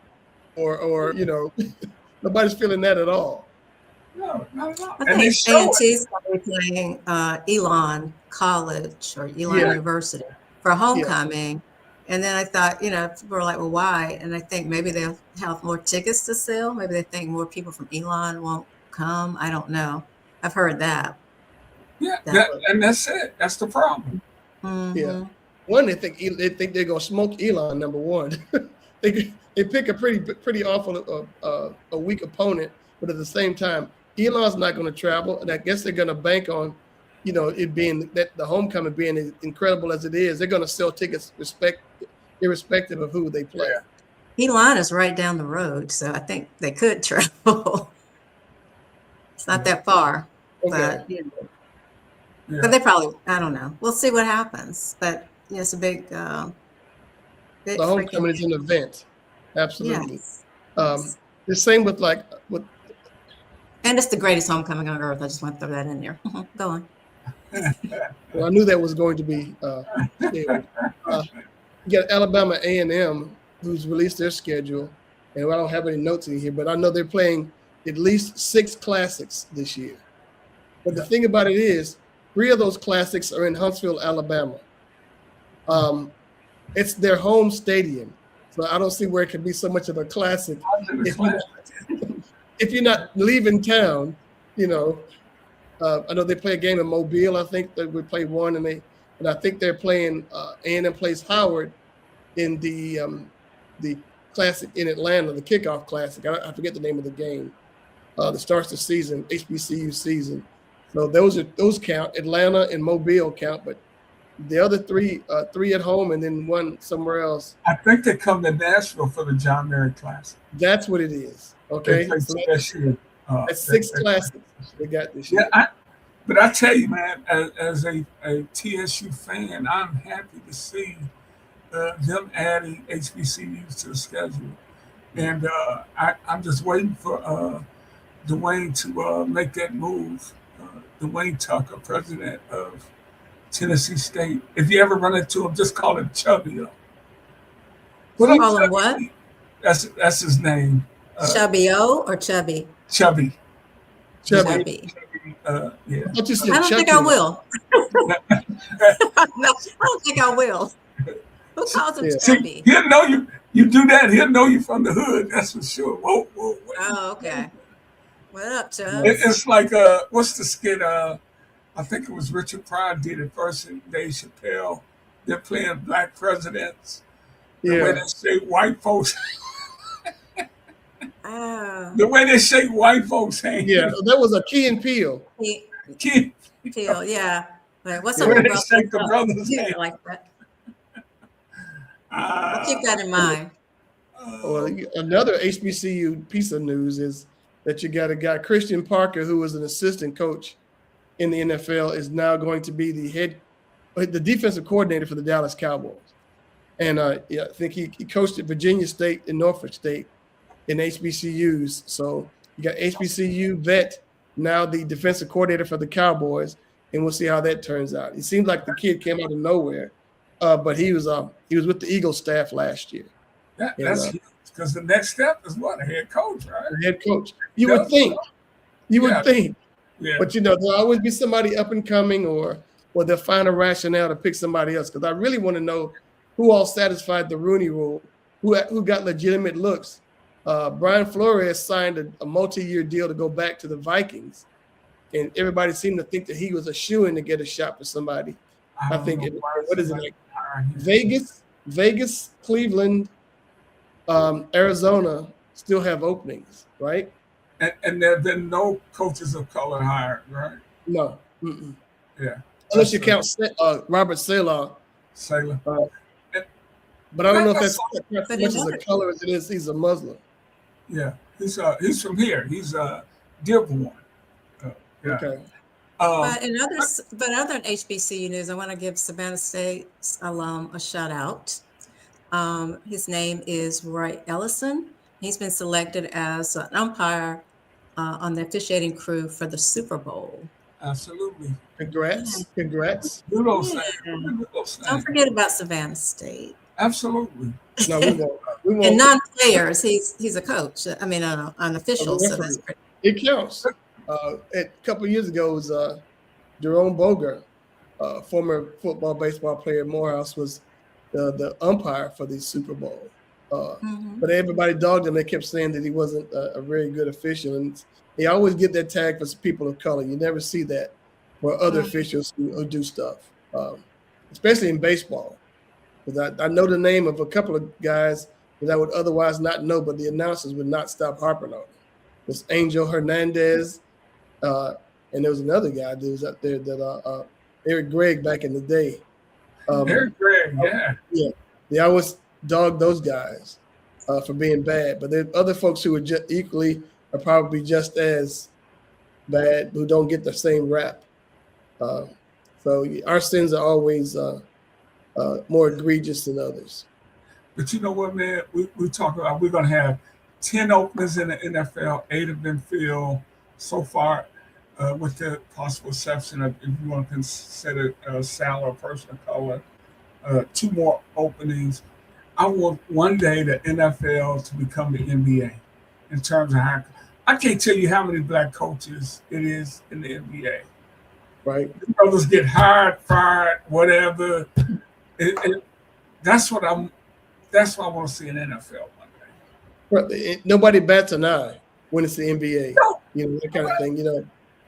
[SPEAKER 3] or nobody's feeling that at all.
[SPEAKER 1] No, not at all.
[SPEAKER 2] I
[SPEAKER 1] And they
[SPEAKER 2] think
[SPEAKER 1] show it.
[SPEAKER 2] A&T's going to be playing Elon College or Elon
[SPEAKER 3] Yeah.
[SPEAKER 2] University for homecoming. And then I thought, people were like, well, why? And I think maybe they'll have more tickets to sell. Maybe they think more people from Elon won't come. I don't know. I've heard that.
[SPEAKER 1] Yeah,
[SPEAKER 2] That-
[SPEAKER 1] and that's it. That's the problem.
[SPEAKER 2] Mhm.
[SPEAKER 3] Yeah. One, they think they're gonna smoke Elon. Number one, they pick a pretty awful a weak opponent, but at the same time, Elon's not going to travel, and I guess they're going to bank on, it being that the homecoming being as incredible as it is. They're going to sell tickets irrespective of who they play.
[SPEAKER 2] Elon is right down the road, so I think they could travel. It's not that far,
[SPEAKER 3] Okay.
[SPEAKER 2] but they probably, I don't know. We'll see what happens. But it's a big
[SPEAKER 3] The homecoming is an event. Absolutely.
[SPEAKER 2] Yes.
[SPEAKER 3] The same with
[SPEAKER 2] And it's the greatest homecoming on earth. I just want to throw that in there. Go on.
[SPEAKER 3] well, I knew that was going to be shared. You got Alabama A&M, who's released their schedule, and I don't have any notes in here, but I know they're playing at least 6 classics this year. But the thing about it is, 3 of those classics are in Huntsville, Alabama. It's their home stadium, so I don't see where it can be so much of a classic if you're not leaving town. I know they play a game in Mobile. I think they would play one, and I think they're playing A&M plays Howard in the classic in Atlanta, the kickoff classic. I forget the name of the game that starts the season, HBCU season. So those count. Atlanta and Mobile count, but the other 3 at home and then 1 somewhere else.
[SPEAKER 1] I think they come to Nashville for the John Merritt Classic.
[SPEAKER 3] That's what it is. Okay,
[SPEAKER 1] They play
[SPEAKER 3] so
[SPEAKER 1] this year.
[SPEAKER 3] that's 6 classics they got this year.
[SPEAKER 1] Yeah, but I tell you, man, as a TSU fan, I'm happy to see them adding HBCUs to the schedule, and I'm just waiting for Dwayne to make that move. Dwayne Tucker, president of Tennessee State. If you ever run into him, just call him Chubby.
[SPEAKER 2] Call him what?
[SPEAKER 1] That's his name.
[SPEAKER 2] Chubby O or Chubby?
[SPEAKER 1] Chubby.
[SPEAKER 2] Chubby.
[SPEAKER 1] Yeah.
[SPEAKER 3] I thought you said
[SPEAKER 2] I don't think
[SPEAKER 3] Chucky.
[SPEAKER 2] I will. No, I don't think I will. Who calls him
[SPEAKER 3] Yeah.
[SPEAKER 2] Chubby?
[SPEAKER 1] He'll know you. You do that, he'll know you from the hood. That's for sure. Whoa.
[SPEAKER 2] Oh, okay. What up, Chubb?
[SPEAKER 1] It's like what's the skit? I think it was Richard Pryor did it first, and Dave Chappelle. They're playing black presidents. The way
[SPEAKER 3] Yeah,
[SPEAKER 1] they shake white folks.
[SPEAKER 2] Oh,
[SPEAKER 1] The way they shake white folks' hands.
[SPEAKER 3] yeah. That was a Key and Peele.
[SPEAKER 1] Kid,
[SPEAKER 2] Peel, yeah. Like, what's
[SPEAKER 1] the
[SPEAKER 2] up,
[SPEAKER 1] way they
[SPEAKER 2] brother?
[SPEAKER 1] shake the brothers'
[SPEAKER 2] Yeah,
[SPEAKER 1] hands.
[SPEAKER 2] like that. I'll keep that in mind.
[SPEAKER 3] Well, another HBCU piece of news is that you got a guy, Christian Parker, who was an assistant coach in the NFL, is now going to be the defensive coordinator for the Dallas Cowboys. And I think he coached at Virginia State and Norfolk State in HBCUs. So you got HBCU vet, now the defensive coordinator for the Cowboys, and we'll see how that turns out. It seems like the kid came out of nowhere, but he was with the Eagles staff last year.
[SPEAKER 1] That's huge, because the next step is what? A head coach, right?
[SPEAKER 3] The head coach. You would think.
[SPEAKER 1] Yeah.
[SPEAKER 3] But there'll always be somebody up and coming, or they'll find a rationale to pick somebody else. Because I really want to know who all satisfied the Rooney Rule, who got legitimate looks Brian Flores signed a multi-year deal to go back to the Vikings, and everybody seemed to think that he was a shoo-in to get a shot for somebody. I
[SPEAKER 1] don't
[SPEAKER 3] think
[SPEAKER 1] know why
[SPEAKER 3] what is it
[SPEAKER 1] somebody
[SPEAKER 3] like?
[SPEAKER 1] hired him.
[SPEAKER 3] Vegas, Cleveland, Arizona still have openings, right?
[SPEAKER 1] And there have been no coaches of color hired, right?
[SPEAKER 3] No, mm-mm.
[SPEAKER 1] Yeah.
[SPEAKER 3] Unless you count Robert Saleh.
[SPEAKER 1] Sailor.
[SPEAKER 3] Uh,
[SPEAKER 1] And
[SPEAKER 3] but I don't know if that's
[SPEAKER 2] But
[SPEAKER 3] so much as a color as it is. He's a Muslim.
[SPEAKER 1] yeah, he's from here. He's Dearborn. Yeah.
[SPEAKER 3] Okay.
[SPEAKER 2] But other than HBCU news, I want to give Savannah State's alum a shout out. His name is Roy Ellison. He's been selected as an umpire on the officiating crew for the Super Bowl.
[SPEAKER 1] Absolutely.
[SPEAKER 3] Congrats.
[SPEAKER 1] Good old Sam. Good old Sam.
[SPEAKER 2] Don't forget about Savannah State.
[SPEAKER 1] Absolutely.
[SPEAKER 3] No, we won't. We won't.
[SPEAKER 2] And non-players, he's a coach. I mean, an official. So that's pretty.
[SPEAKER 3] It counts. A couple of years ago, it was Jerome Boger, former football, baseball player at Morehouse, was the umpire for the Super Bowl. But everybody dogged him. They kept saying that he wasn't a very good official. And they always get that tag for people of color. You never see that for other officials who do stuff, especially in baseball. Because I know the name of a couple of guys that I would otherwise not know, but the announcers would not stop harping on them. There's Angel Hernandez, and there was another guy that was up there that Eric Gregg back in the day.
[SPEAKER 1] Eric Gregg, yeah.
[SPEAKER 3] Yeah, they always dog those guys for being bad, but there are other folks who are just equally or probably just as bad who don't get the same rap. So our sins are always more egregious than others.
[SPEAKER 1] But you know what, man? We talk about we're going to have 10 openings in the NFL, 8 have been filled so far, with the possible exception of if you want to consider Sal or person of color, 2 more openings. I want one day the NFL to become the NBA in terms of how. I can't tell you how many black coaches it is in the NBA.
[SPEAKER 3] Right.
[SPEAKER 1] The brothers get hired, fired, whatever. That's what I want to see in NFL one day.
[SPEAKER 3] Nobody bats an eye when it's the NBA.
[SPEAKER 1] No.
[SPEAKER 3] That kind of thing.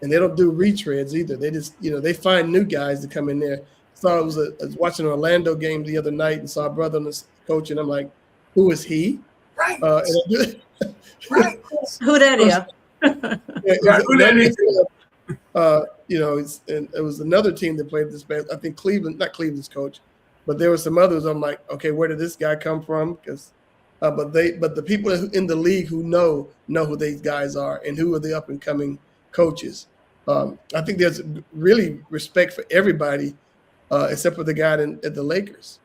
[SPEAKER 3] And they don't do retreads either. They just they find new guys to come in there. I was watching an Orlando game the other night and saw a brother on the coach, and I'm like, who is he?
[SPEAKER 1] Right.
[SPEAKER 2] Right. Who that is?
[SPEAKER 1] Who that is?
[SPEAKER 3] It was another team that played this bad. I think Cleveland, not Cleveland's coach, but there were some others. I'm like, okay, where did this guy come from? Because, but the people in the league who know who these guys are and who are the up and coming coaches. I think there's really respect for everybody, except for the guy at the Lakers.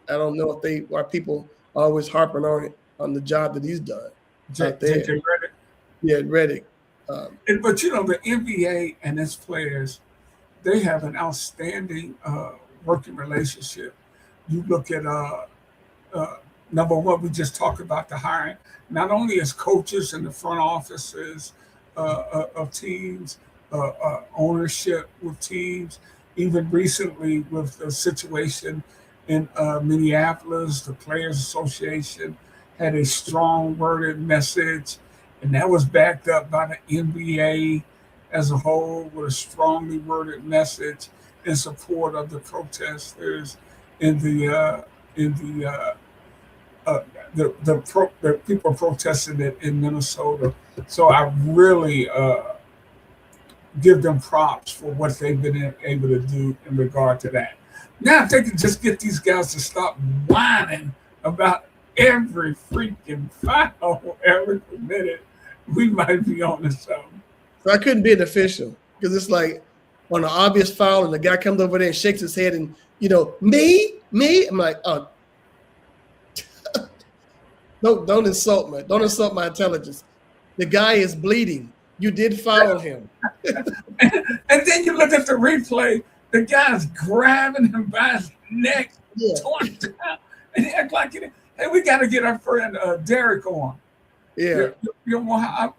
[SPEAKER 3] I don't know if why people are always harping on the job that he's done out there.
[SPEAKER 1] J.J. Redick.
[SPEAKER 3] Yeah, Redick.
[SPEAKER 1] But the NBA and its players, they have an outstanding working relationship. You look at number one, we just talked about the hiring, not only as coaches in the front offices of teams, ownership with teams, even recently with the situation in Minneapolis, the Players Association had a strong worded message, and that was backed up by the NBA as a whole with a strongly worded message in support of the protesters in the people protesting it in Minnesota. So I really give them props for what they've been able to do in regard to that. Now, if they can just get these guys to stop whining about every freaking foul ever committed, we might be on to something.
[SPEAKER 3] So I couldn't be an official because it's like on an obvious foul and the guy comes over there and shakes his head and, me. I'm like, oh, don't insult me. Don't insult my intelligence. The guy is bleeding. You did foul him.
[SPEAKER 1] And then you look at the replay, the guy's grabbing him by his neck, torn down, and he act like, hey, we got to get our friend Derek on.
[SPEAKER 3] Yeah.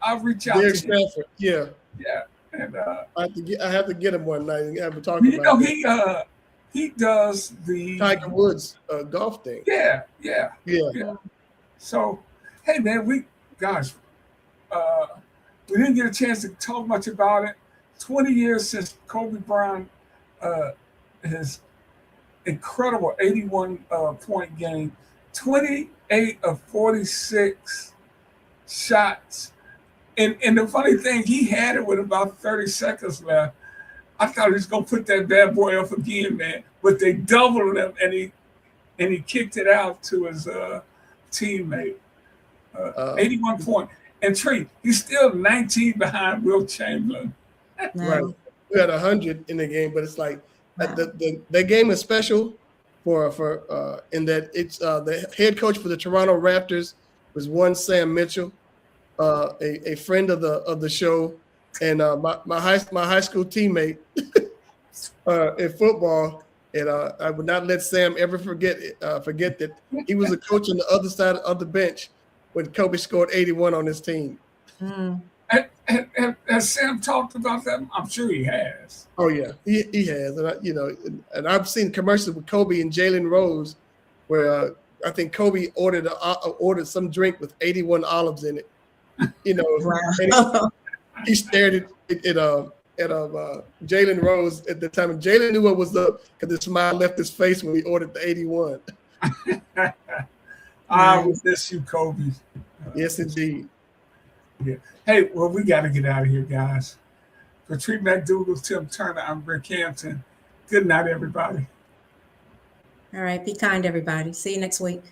[SPEAKER 1] I'll reach out
[SPEAKER 3] Derek
[SPEAKER 1] to him.
[SPEAKER 3] Stanford. Yeah.
[SPEAKER 1] Yeah. And
[SPEAKER 3] I have to get him one night and have a talk about it.
[SPEAKER 1] He does the
[SPEAKER 3] Tiger Woods golf thing.
[SPEAKER 1] Yeah.
[SPEAKER 3] Yeah.
[SPEAKER 1] So, hey man, gosh, we didn't get a chance to talk much about it. 20 years since Kobe Bryant, his incredible 81 point game, 28 of 46 shots. And the funny thing, he had it with about 30 seconds left. I thought he was gonna put that bad boy up again, man. But they doubled him, and he kicked it out to his teammate. 81 point. And Trey, he's still 19 behind Will Chamberlain.
[SPEAKER 3] Right. We had 100 in the game, but it's like the game is special for in that it's the head coach for the Toronto Raptors was one Sam Mitchell, a friend of the show, and my high school teammate in football. And I would not let Sam ever forget that he was a coach on the other side of the bench when Kobe scored 81 on his team.
[SPEAKER 2] Mm.
[SPEAKER 1] Has Sam talked about that? I'm sure he has.
[SPEAKER 3] Oh yeah, he has, and and I've seen commercials with Kobe and Jalen Rose, where I think Kobe ordered some drink with 81 olives in it.
[SPEAKER 2] Wow.
[SPEAKER 3] And he stared at Jalen Rose at the time, and Jalen knew what was up because the smile left his face when he ordered the 81.
[SPEAKER 1] I will miss you, Kobe.
[SPEAKER 3] Yes, indeed.
[SPEAKER 1] Yeah. Hey, well, we got to get out of here, guys. For Tree McDougal, Tim Turner, I'm Rick Hampton. Good night, everybody.
[SPEAKER 2] All right. Be kind, everybody. See you next week.